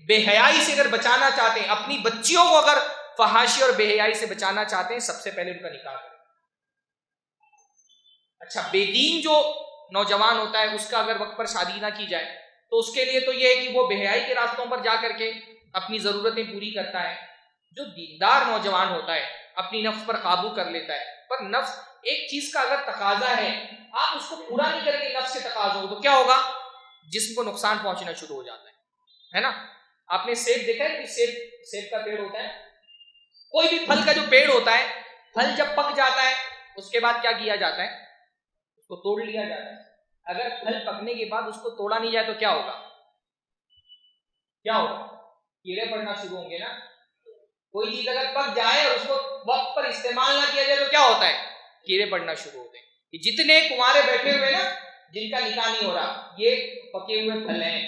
بے حیائی سے اگر بچانا چاہتے ہیں، اپنی بچیوں کو اگر فحاشی اور بے حیائی سے بچانا چاہتے ہیں، سب سے پہلے ان کا نکاح کریں. اچھا، بے دین جو نوجوان ہوتا ہے اس کا اگر وقت پر شادی نہ کی جائے تو اس کے لیے تو یہ ہے کہ وہ بے حیائی کے راستوں پر جا کر کے اپنی ضرورتیں پوری کرتا ہے. جو دیندار نوجوان ہوتا ہے اپنی نفس پر قابو کر لیتا ہے. پر نفس ایک چیز کا اگر تقاضا ہے، آپ اس کو پورا نہیں کریں گے نفس کے تقاضوں کو، تو کیا ہوگا؟ جسم کو نقصان پہنچنا شروع ہو جاتا ہے نا. آپ نے سیب دیکھا ہے کہ سیب کا پیڑ ہوتا ہے، کوئی بھی پھل کا جو پیڑ ہوتا ہے، پھل جب پک جاتا ہے اس کے بعد کیا کیا جاتا ہے؟ اس کو توڑ لیا جاتا ہے. اگر پھل پکنے کے بعد اس کو توڑا نہیں جائے تو کیا ہوگا؟ کیڑے پڑنا شروع ہوں گے نا. کوئی چیز اگر پک جائے اور اس کو وقت پر استعمال نہ کیا جائے تو کیا ہوتا ہے؟ کیڑے پڑنا شروع ہوتے ہیں. جتنے کمارے بیٹھے ہوئے نا جن کا نکاح نہیں ہو رہا، یہ پکے ہوئے پھل ہیں،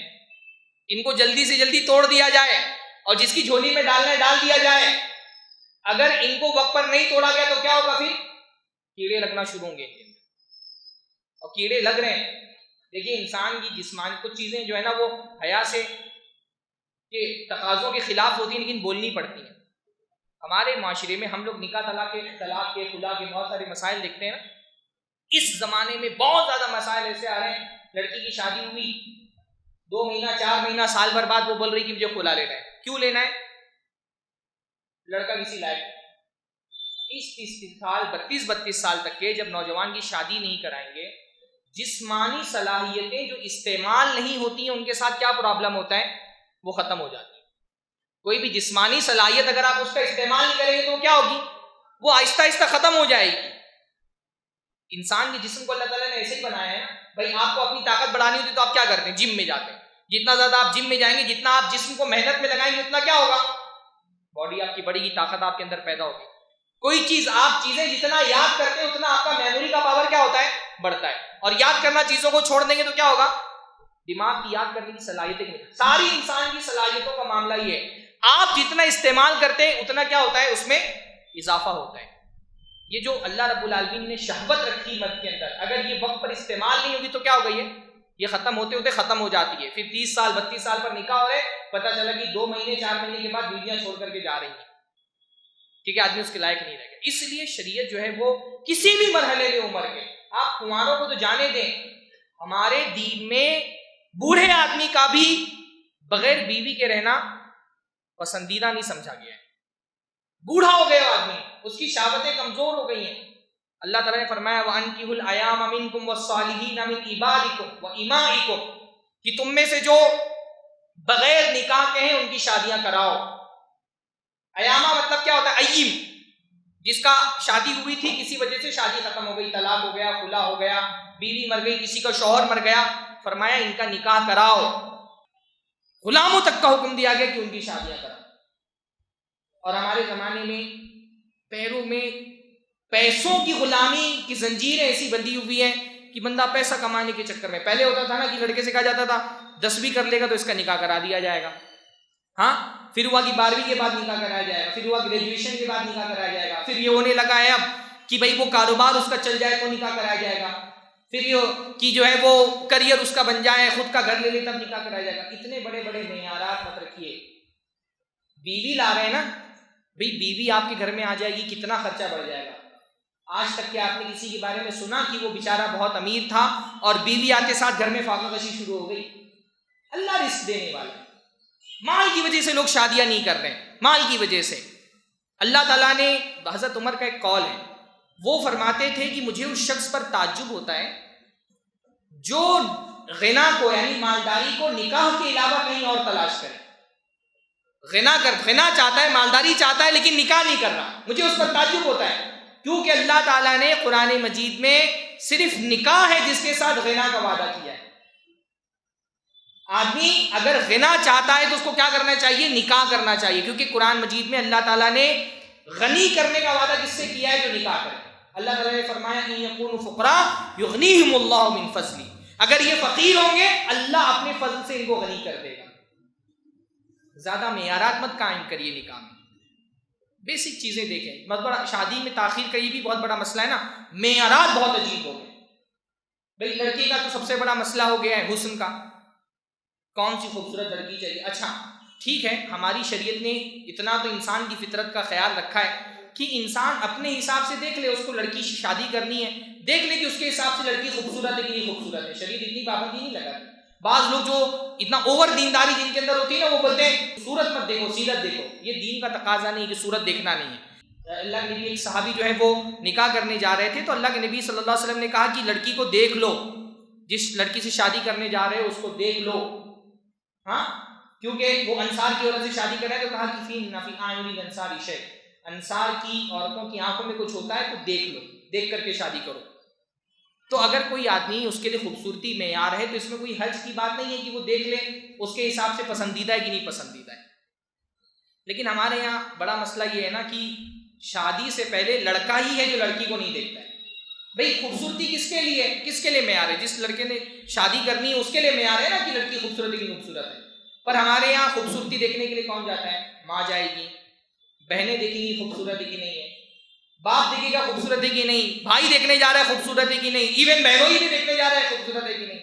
ان کو جلدی سے جلدی توڑ دیا جائے اور جس کی جھولی میں ڈالنا ہے ڈال دیا جائے. اگر ان کو وقت پر نہیں توڑا گیا تو کیا ہوگا؟ پھر کیڑے لگنا شروع ہوں گے اور کیڑے لگ رہے ہیں. دیکھیے انسان کی جسمانی کچھ چیزیں جو ہے نا وہ حیا سے کے تقاضوں کے خلاف ہوتی ہیں لیکن بولنی پڑتی ہیں. ہمارے معاشرے میں ہم لوگ نکاح طلاق کے خلا کے بہت سارے مسائل دیکھتے ہیں نا. اس زمانے میں بہت زیادہ مسائل ایسے آ رہے ہیں، لڑکی کی شادی ہوئی 2 مہینہ 4 مہینہ سال بھر بعد وہ بول رہی کہ مجھے خلا لینا ہے. کیوں لینا ہے؟ لڑکا کسی لائق 30 سال 32 سال تک کے جب نوجوان کی شادی نہیں کرائیں گے، جسمانی صلاحیتیں جو استعمال نہیں ہوتی ہیں ان کے ساتھ کیا پرابلم ہوتا ہے؟ وہ ختم ہو جاتی ہے. کوئی بھی جسمانی صلاحیت اگر آپ اس کا استعمال نہیں کریں گے تو کیا ہوگی؟ وہ آہستہ آہستہ ختم ہو جائے گی. انسان کے جسم کو اللہ تعالیٰ نے ایسے ہی بنایا ہے نا. بھائی آپ کو اپنی طاقت بڑھانی ہوتی تو آپ کیا کرتے ہیں؟ جم میں جاتے ہیں. جتنا زیادہ آپ جم میں جائیں گے، جتنا آپ جسم کو محنت میں لگائیں گے، اتنا کیا ہوگا؟ باڈی آپ کی بڑھے گی، طاقت آپ کے اندر پیدا ہوگی. کوئی چیزیں جتنا یاد کرتے ہیں اتنا آپ کا میموری کا پاور کیا ہوتا ہے؟ بڑھتا ہے. اور یاد کرنا چیزوں کو چھوڑ دیں گے تو کیا ہوگا؟ دماغ کی یاد کرنے کی صلاحیتیں. ساری انسان کی صلاحیتوں کا معاملہ یہ ہے، آپ جتنا استعمال کرتے ہیں اتنا کیا ہوتا ہے؟ اس میں اضافہ ہوتا ہے. یہ جو اللہ رب العالمین نے شہوت رکھی مرد کے اندر، اگر یہ وقت پر استعمال نہیں ہوگی تو کیا ہوگا؟ یہ ختم ہوتے ہوتے ختم ہو جاتی ہے. پھر 30 سال 32 سال پر نکاح ہو رہے، پتہ چلا کہ 2 مہینے 4 مہینے کے بعد بیویاں چھوڑ کر کے جا رہی ہیں کیونکہ آدمی اس کے لائق نہیں رہ گیا. اس لیے شریعت جو ہے وہ کسی بھی مرحلے میں عمر کے، آپ کنواروں کو تو جانے دیں، ہمارے دین میں بوڑھے آدمی کا بھی بغیر بیوی کے رہنا پسندیدہ نہیں سمجھا گیا ہے. بوڑھا ہو گیا آدمی، اس کی شہوتیں کمزور ہو گئی ہیں. اللہ تعالیٰ نے فرمایا وَأَنكِحُوا الْأَيَامَ مِنكُمْ وَالصَّالِحِينَ مِنْ عِبَادِكُمْ وَإِمَائِكُمْ، کہ تم میں سے جو بغیر نکاح کے ہیں ان کی شادیاں کراؤ. ایامہ مطلب کیا ہوتا ہے؟ ایم، جس کا شادی ہوئی تھی کسی وجہ سے شادی ختم ہو گئی، طلاق ہو گیا، خلا ہو گیا، بیوی مر گئی، کسی کا شوہر مر گیا، فرمایا ان کا نکاح کراؤ. غلاموں تک کا حکم دیا گیا کہ ان کی شادیاں کراؤ. اور ہمارے زمانے میں پیروں میں پیسوں کی غلامی کی زنجیریں ایسی بندھی ہوئی ہیں کہ بندہ پیسہ کمانے کے چکر میں، پہلے ہوتا تھا نا کہ لڑکے سے کہا جاتا تھا 10ویں کر لے گا تو اس کا نکاح کرا دیا جائے گا، ہاں، پھر ہوا کہ 12ویں کے بعد نکاح کرایا جائے گا، پھر ہوا گریجویشن کے بعد نکاح کرایا جائے گا، پھر یہ ہونے لگا ہے اب کہ بھئی وہ کاروبار اس کا چل جائے تو نکاح کرایا جائے گا، پھر یہ کہ جو ہے وہ کریئر اس کا بن جائے، خود کا گھر لے لے تب نکاح کرایا جائے گا. اتنے بڑے بڑے معیارات مت رکھیے. بیوی لا رہے ہیں نا، بھئی بیوی آپ کے گھر میں آ جائے گی، کتنا خرچہ بڑھ جائے گا. آج تک کہ آپ نے کسی کے بارے میں سنا کہ وہ بیچارہ بہت امیر تھا اور بیوی آتے ساتھ گھر میں فاقہ کشی شروع ہو گئی؟ اللہ رزق دینے والا. مال کی وجہ سے لوگ شادیاں نہیں کر رہے ہیں، مال کی وجہ سے. اللہ تعالیٰ نے، حضرت عمر کا ایک قول ہے، وہ فرماتے تھے کہ مجھے اس شخص پر تعجب ہوتا ہے جو غنا کو یعنی مالداری کو نکاح کے علاوہ کہیں اور تلاش کرے. غنا چاہتا ہے، مالداری چاہتا ہے لیکن نکاح نہیں کر رہا. مجھے اس پر تعجب ہوتا ہے کیونکہ اللہ تعالیٰ نے قرآن مجید میں صرف نکاح ہے جس کے ساتھ غنا کا وعدہ کیا ہے. آدمی اگر غنا چاہتا ہے تو اس کو کیا کرنا چاہیے؟ نکاح کرنا چاہیے، کیونکہ قرآن مجید میں اللہ تعالیٰ نے غنی کرنے کا وعدہ کس سے کیا ہے؟ جو نکاح کرے. اللہ تعالیٰ نے فرمایا ان یکونوا فقراء یغنیہم اللہ من فضلہ، اگر یہ فقیر ہوں گے اللہ اپنے فضل سے ان کو غنی کر دے گا. زیادہ معیارات مت قائم کریے نکاح میں. بیسک چیزیں دیکھیں. بہت بڑا شادی میں تاخیر کا یہ بھی بہت بڑا مسئلہ ہے نا, معیارات بہت عجیب ہو گئے. بھئی لڑکی کا تو سب سے بڑا مسئلہ ہو گیا ہے حسن کا, کون سی خوبصورت لڑکی چاہیے. اچھا ٹھیک ہے, ہماری شریعت نے اتنا تو انسان کی فطرت کا خیال رکھا ہے کہ انسان اپنے حساب سے دیکھ لے, اس کو لڑکی شادی کرنی ہے, دیکھ لے کہ اس کے حساب سے لڑکی خوبصورت ہے کہ نہیں خوبصورت ہے. شریعت اتنی پابندی نہیں لگاتی. بعض لوگ جو اتنا اوور دینداری جن کے اندر ہوتی ہے نا, وہ بولتے ہیں صورت مت دیکھو سیرت دیکھو. یہ دین کا تقاضا نہیں کہ صورت دیکھنا نہیں ہے. اللہ کے نبی, ایک صحابی جو ہے وہ نکاح کرنے جا رہے تھے, تو اللہ کے نبی صلی اللہ علیہ وسلم نے کہا کہ لڑکی کو دیکھ لو, جس لڑکی سے شادی کرنے جا رہے ہو اس کو دیکھ لو. ہاں, کیونکہ وہ انصار کی عورت سے شادی کر رہے ہیں, تو کہا کہ فی نفی اعین الانصار شیء, انصار کی عورتوں کی آنکھوں میں کچھ ہوتا ہے تو دیکھ لو, دیکھ کر کے شادی کرو. تو اگر کوئی آدمی اس کے لیے خوبصورتی معیار ہے تو اس میں کوئی حرج کی بات نہیں ہے کہ وہ دیکھ لے اس کے حساب سے پسندیدہ ہے کہ نہیں پسندیدہ ہے. لیکن ہمارے یہاں بڑا مسئلہ یہ ہے نا کہ شادی سے پہلے لڑکا ہی ہے جو لڑکی کو نہیں دیکھتا ہے. بھئی خوبصورتی کس کے لیے, کس کے لیے معیار ہے؟ جس لڑکے نے شادی کرنی ہے اس کے لیے معیار ہے نا کہ لڑکی خوبصورت ہے کہ خوبصورت ہے. پر ہمارے یہاں خوبصورتی دیکھنے کے لیے کون جاتا ہے؟ ماں جائے گی, بہنیں دیکھیں گی خوبصورت ہے کہ نہیں ہے, باپ دیکھے گا خوبصورت ہے کہ نہیں, بھائی دیکھنے جا رہا ہے خوبصورت ہے کہ نہیں, ایون بہنوئی بھی دیکھنے جا رہا ہے خوبصورت ہے کہ نہیں.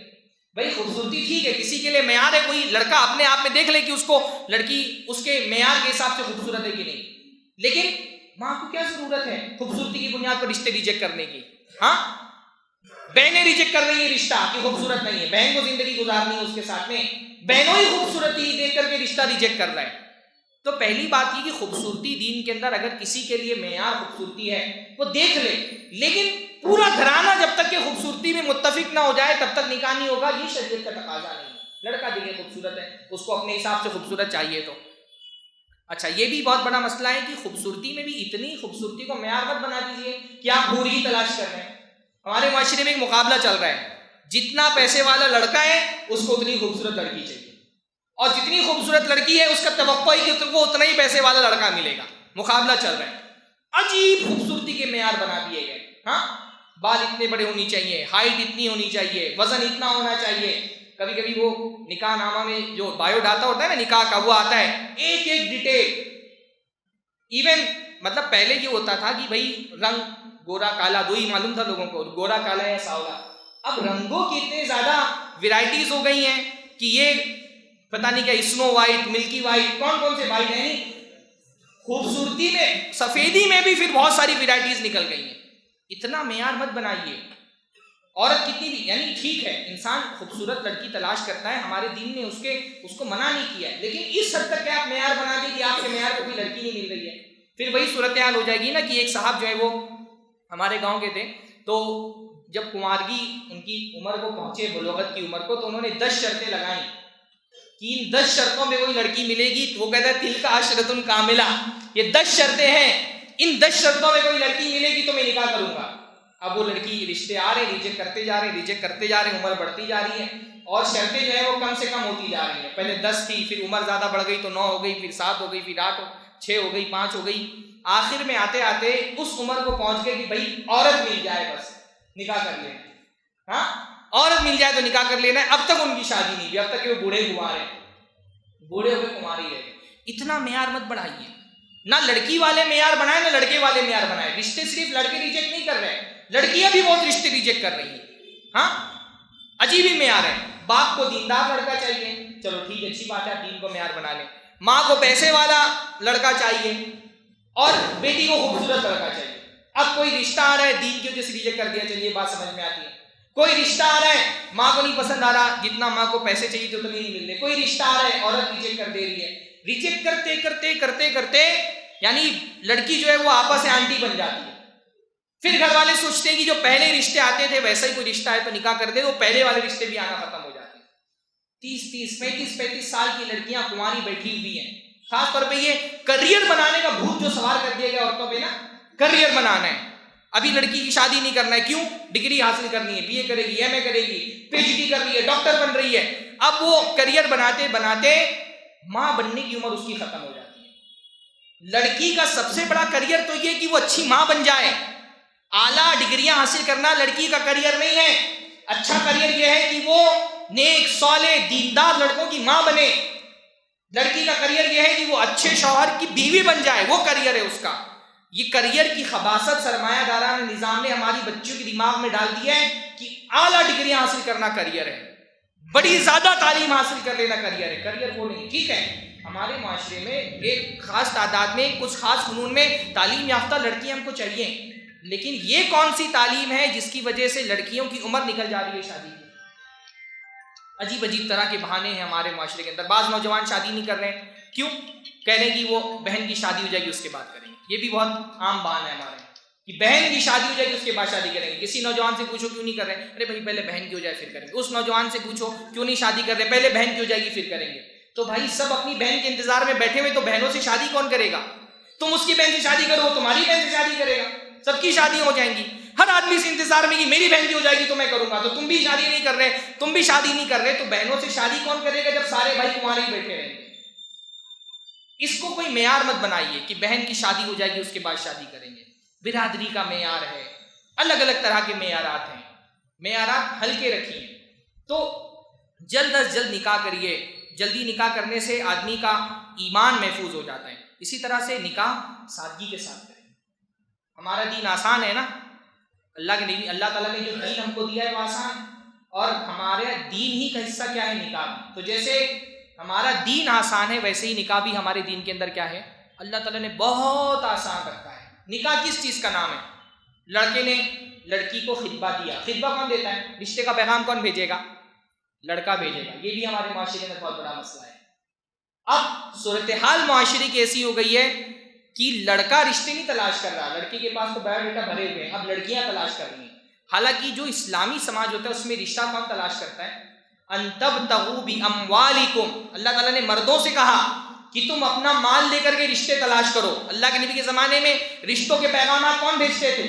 بھائی خوبصورتی ٹھیک ہے, کسی کے لیے معیار ہے, کوئی لڑکا اپنے آپ میں دیکھ لے کہ اس کو لڑکی اس کے معیار کے حساب سے خوبصورت ہے کہ نہیں. لیکن ماں کو کیا ضرورت ہے خوبصورتی کی بنیاد پر رشتے ریجیکٹ کرنے کی؟ ہاں, بہنیں ریجیکٹ کر رہی ہے رشتہ کہ خوبصورت نہیں ہے, بہن کو زندگی گزارنی ہے اس کے ساتھ میں, بہنوئی خوبصورتی دیکھ کر کے رشتہ ریجیکٹ کر رہا ہے. تو پہلی بات یہ کہ خوبصورتی دین کے اندر اگر کسی کے لیے معیار خوبصورتی ہے وہ دیکھ لے, لیکن پورا گھرانہ جب تک کہ خوبصورتی میں متفق نہ ہو جائے تب تک نکاح نہیں ہوگا. یہ شریعت کا تقاضا نہیں. لڑکا دیکھے خوبصورت ہے, اس کو اپنے حساب سے خوبصورت چاہیے تو. اچھا یہ بھی بہت بڑا مسئلہ ہے کہ خوبصورتی میں بھی اتنی خوبصورتی کو معیار مت بنا دیجیے کہ آپ حور ہی تلاش کر رہے ہیں. ہمارے معاشرے میں ایک مقابلہ چل رہا ہے, جتنا پیسے والا لڑکا ہے اس کو اتنی خوبصورت لڑکی چاہیے, اور جتنی خوبصورت لڑکی ہے اس کا توقع ہے کہ اس کو اتنا ہی پیسے والا لڑکا ملے گا. مقابلہ چل رہا ہے, عجیب خوبصورتی کے معیار بنا دیے گئے. ہاں, بال اتنے بڑے ہونی چاہیے, ہائٹ اتنی ہونی چاہیے, وزن اتنا ہونا چاہیے. کبھی کبھی وہ نکاح نامہ میں جو بایو ڈاٹا ہوتا ہے نا نکاح کا, وہ آتا ہے ایک ایک ڈیٹیل. ایون مطلب پہلے یہ ہوتا تھا کہ بھائی رنگ گورا کالا دو ہی معلوم تھا لوگوں کو, گورا کالا یا ساولا. اب رنگوں کی اتنے زیادہ ویرائٹیز ہو گئی ہیں کہ یہ پتہ نہیں کیا اسنو وائٹ, ملکی وائٹ, کون کون سے وائٹ ہیں. خوبصورتی میں سفیدی میں بھی پھر بہت ساری ویرائٹیز نکل گئی ہیں. اتنا معیار مت بنائیے. عورت کتنی بھی, یعنی ٹھیک ہے انسان خوبصورت لڑکی تلاش کرتا ہے, ہمارے دین نے اس کو منع نہیں کیا ہے, لیکن اس حد تک کہ آپ معیار بنا دیں کہ آپ کے معیار کو کوئی لڑکی نہیں مل رہی ہے, پھر وہی صورتحال ہو جائے گی نا کہ ایک صاحب جو ہے وہ ہمارے گاؤں کے تھے, تو جب کنوارگی ان کی عمر کو پہنچے, بلوغت کی عمر کو, تو انہوں نے 10 شرطیں لگائیں کہ ان 10 شرطوں میں کوئی لڑکی ملے گی تو وہ کہتا ہے تلک عشرۃ کاملہ, یہ 10 شرطیں ہیں, ان 10 شرطوں میں کوئی لڑکی ملے گی تو میں نکاح کروں گا. اب وہ لڑکی رشتے آ رہے, ریجیکٹ کرتے جا رہے, ریجیکٹ کرتے جا رہے, عمر بڑھتی جا رہی ہے, اور شرطیں جو ہے وہ کم سے کم ہوتی جا رہی ہیں. پہلے 10 تھی, پھر عمر زیادہ بڑھ گئی تو 9 ہو گئی, پھر 7 ہو گئی, پھر 8 6 ہو گئی, 5 ہو گئی. آخر میں آتے آتے اس عمر کو پہنچ گئے کہ بھائی عورت مل جائے بس نکاح کر لینا. ہاں, عورت مل جائے تو نکاح کر لینا ہے. اب تک ان کی شادی نہیں ہوئی, اب تک کہ وہ بوڑھے کمار ہیں, بوڑھے ہو کے کماری رہے. اتنا معیار مت بڑھائیے. نہ لڑکی والے معیار بنائے نہ لڑکے والے معیار بنائے. رشتے صرف لڑکے ریجیکٹ نہیں کر رہے, لڑکیاں بھی بہت رشتے ریجیکٹ کر رہی ہیں. ہاں, عجیب ہی معیار ہے. باپ کو دیندار لڑکا چاہیے, چلو ٹھیک ہے, اچھی بات ہے, دین کو معیار بنا لیں. ماں کو پیسے والا لڑکا چاہیے, اور بیٹی کو خوبصورت لڑکا چاہیے. اب کوئی رشتہ آ رہا ہے دین کی وجہ سے ریجیکٹ کر دیا, چلیے بات سمجھ میں آتی ہے. کوئی رشتہ آ رہا ہے ماں کو نہیں پسند آ رہا, جتنا ماں کو پیسے چاہیے تو اتنے نہیں مل رہے. کوئی رشتہ آ رہا ہے عورت ریجیکٹ کر دے رہی ہے. ریجیکٹ کرتے کرتے کرتے کرتے یعنی لڑکی جو ہے وہ آپس سے آنٹی بن جاتی ہے. پھر گھر والے سوچتے ہیں کہ جو پہلے رشتے آتے تھے ویسا ہی کوئی رشتہ ہے تو نکاح کر دے, وہ پہلے والے رشتے بھی آنا ختم ہو جاتے ہیں. 30-35 سال کی لڑکیاں کنواری بیٹھی ہوئی ہیں. خاص طور پہ یہ کریئر بنانے کا بھوت جو سوار کر دیا گیا عورتوں پہ نا, کریئر بنانا ہے. ابھی لڑکی کی شادی نہیں کرنا ہے, کیوں؟ ڈگری حاصل کرنی ہے, BA کرے گی, MA کرے گی, PhD کر رہی ہے, ڈاکٹر بن رہی ہے. اب وہ کریئر بناتے بناتے ماں بننے کی عمر اس کی ختم ہو جاتی ہے. لڑکی کا سب سے بڑا کریئر تو یہ کہ وہ اچھی ماں بن جائے. اعلیٰ ڈگریاں حاصل کرنا لڑکی کا کریئر نہیں ہے. اچھا کریئر یہ ہے کہ وہ نیک صالح دیندار لڑکوں کی ماں بنے. لڑکی کا کریئر یہ ہے کہ وہ اچھے شوہر کی بیوی بن جائے، وہ کریئر ہے اس کا۔ یہ کریئر کی خباثت سرمایہ دارانہ نظام نے ہماری بچیوں کے دماغ میں ڈال دیا ہے کہ اعلیٰ ڈگری حاصل کرنا کریئر ہے، بڑی زیادہ تعلیم حاصل کر لینا کریئر ہے۔ کریئر وہ نہیں، ٹھیک ہے ہمارے معاشرے میں ایک خاص تعداد میں کچھ خاص فنون میں تعلیم یافتہ لڑکیاں ہم کو چاہیے، لیکن یہ کون سی تعلیم ہے جس کی وجہ سے لڑکیوں کی عمر نکل جا رہی ہے شادی کی؟ عجیب عجیب طرح کے بہانے ہیں ہمارے معاشرے کے اندر۔ بعض نوجوان شادی نہیں کر رہے ہیں، کیوں؟ کہہ رہے ہیں کہ وہ بہن کی شادی ہو جائے گی اس کے بعد کریں گے۔ یہ بھی بہت عام بہانہ ہے ہمارے کہ بہن کی شادی ہو جائے گی اس کے بعد شادی کریں گے۔ کسی نوجوان سے پوچھو کیوں نہیں کر رہے، ارے بھائی پہلے بہن کی ہو جائے پھر کریں گے۔ اس نوجوان سے پوچھو کیوں نہیں شادی کر رہے، پہلے بہن کی ہو جائے گی پھر کریں گے۔ تو بھائی سب اپنی بہن کے انتظار میں بیٹھے ہوئے، تو بہنوں سے شادی کون کرے گا؟ تم اس کی بہن سے شادی کرو، تمہاری بہن سے شادی کرے گا، سب کی شادی ہو جائیں گی۔ ہر آدمی سے انتظار میں کہ میری بہن کی ہو جائے گی تو میں کروں گا، تو تم بھی شادی نہیں کر رہے، تم بھی شادی نہیں کر رہے، تو بہنوں سے شادی کون کرے گا جب سارے بھائی کنوارے ہی بیٹھے رہیں گے؟ اس کو کوئی معیار مت بنائیے کہ بہن کی شادی ہو جائے گی اس کے بعد شادی کریں گے۔ برادری کا معیار ہے، الگ الگ طرح کے معیارات ہیں، معیارات ہلکے رکھیے۔ تو جلد از جلد نکاح کریے، جلدی نکاح کرنے سے آدمی کا ایمان محفوظ ہو جاتا ہے۔ اسی طرح سے نکاح سادگی کے ساتھ کریں۔ ہمارا دین آسان ہے نا، اللہ تعالیٰ نے جو دین ہم کو دیا ہے وہ آسان ہے، اور ہمارے دین ہی کا حصہ کیا ہے؟ نکاح۔ تو جیسے ہمارا دین آسان ہے ویسے ہی نکاح بھی ہمارے دین کے اندر کیا ہے؟ اللہ تعالیٰ نے بہت آسان رکھا ہے۔ نکاح کس چیز کا نام ہے؟ لڑکے نے لڑکی کو خطبہ دیا، خطبہ کون دیتا ہے؟ رشتے کا پیغام کون بھیجے گا؟ لڑکا بھیجے گا۔ یہ بھی ہمارے معاشرے کے اندر بہت بڑا مسئلہ ہے۔ اب صورتحال معاشرے کی ایسی ہو گئی ہے کہ لڑکا رشتے نہیں تلاش کر رہا، لڑکی کے پاس تو بایو ڈیٹا بھرے ہوئے ہیں، اب لڑکیاں تلاش کر رہی ہیں۔ حالانکہ جو اسلامی سماج ہوتا ہے اس میں رشتہ کون تلاش کرتا ہے؟ ان تبتغوا باموالکم، اللہ تعالیٰ نے مردوں سے کہا کہ تم اپنا مال لے کر کے رشتے تلاش کرو۔ اللہ کے نبی کے زمانے میں رشتوں کے پیغامات کون بھیجتے تھے؟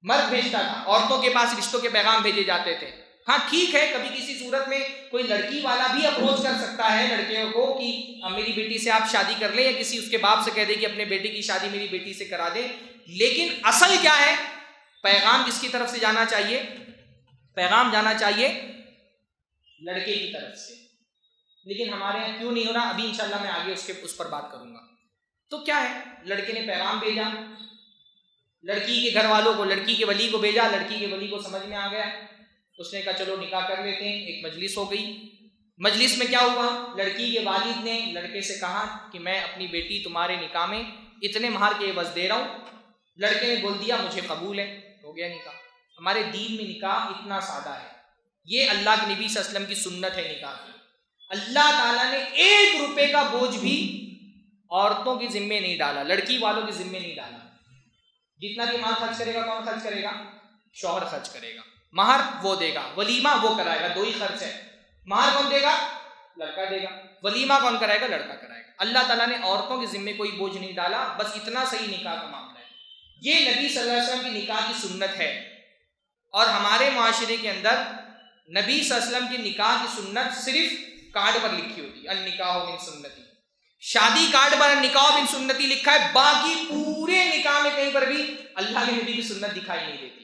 مرد بھیجتا تھا، عورتوں کے پاس رشتوں کے پیغام بھیجے جاتے تھے۔ ہاں ٹھیک ہے، کبھی کسی صورت میں کوئی لڑکی والا بھی اپروچ کر سکتا ہے لڑکیوں کو کہ میری بیٹی سے آپ شادی کر لیں، یا کسی اس کے باپ سے کہہ دے کہ اپنے بیٹے کی شادی میری بیٹی سے کرا دیں، لیکن اصل کیا ہے؟ پیغام کس کی طرف سے جانا چاہیے؟ پیغام جانا چاہیے لڑکے کی طرف سے۔ لیکن ہمارے یہاں کیوں نہیں ہو رہا؟ ابھی انشاءاللہ میں آگے اس پر بات کروں گا۔ تو کیا ہے؟ لڑکے نے پیغام بھیجا، لڑکی کے گھر والوں کو، لڑکی کے ولی کو بھیجا، لڑکی کے ولی کو سمجھ میں آ گیا، اس نے کہا چلو نکاح کر لیتے ہیں۔ ایک مجلس ہو گئی، مجلس میں کیا ہوا؟ لڑکی کے والد نے لڑکے سے کہا کہ میں اپنی بیٹی تمہارے نکاح میں اتنے مہر کے عوض دے رہا ہوں۔ لڑکے نے بول دیا مجھے قبول ہے، ہو گیا نکاح۔ ہمارے دین میں نکاح اتنا سادہ ہے، یہ اللہ کے نبی صلی اللہ علیہ وسلم کی سنت ہے نکاح کی۔ اللہ تعالیٰ نے 1 روپے کا بوجھ بھی عورتوں کے ذمے نہیں ڈالا، لڑکی والوں کے ذمے نہیں ڈالا۔ جتنا بھی مال خرچ کرے گا کون خرچ کرے گا؟ شوہر خرچ کرے گا، مہر وہ دے گا، ولیمہ وہ کرائے گا، 2 ہی خرچ ہے۔ مہر کون دے گا؟ لڑکا دے گا۔ ولیمہ کون کرائے گا؟ لڑکا کرائے گا۔ اللہ تعالیٰ نے عورتوں کے ذمے کوئی بوجھ نہیں ڈالا، بس اتنا صحیح نکاح کا معاملہ ہے۔ یہ نبی صلی اللہ علیہ وسلم کی نکاح کی سنت ہے، اور ہمارے معاشرے کے اندر نبی صلی اللہ علیہ وسلم کی نکاح کی سنت صرف کارڈ پر لکھی ہوتی ہے، النکاح من سنتی، شادی کارڈ پر النکاح من سنتی لکھا ہے، باقی پورے نکاح میں کہیں پر بھی اللہ کے نبی کی سنت دکھائی نہیں دیتی۔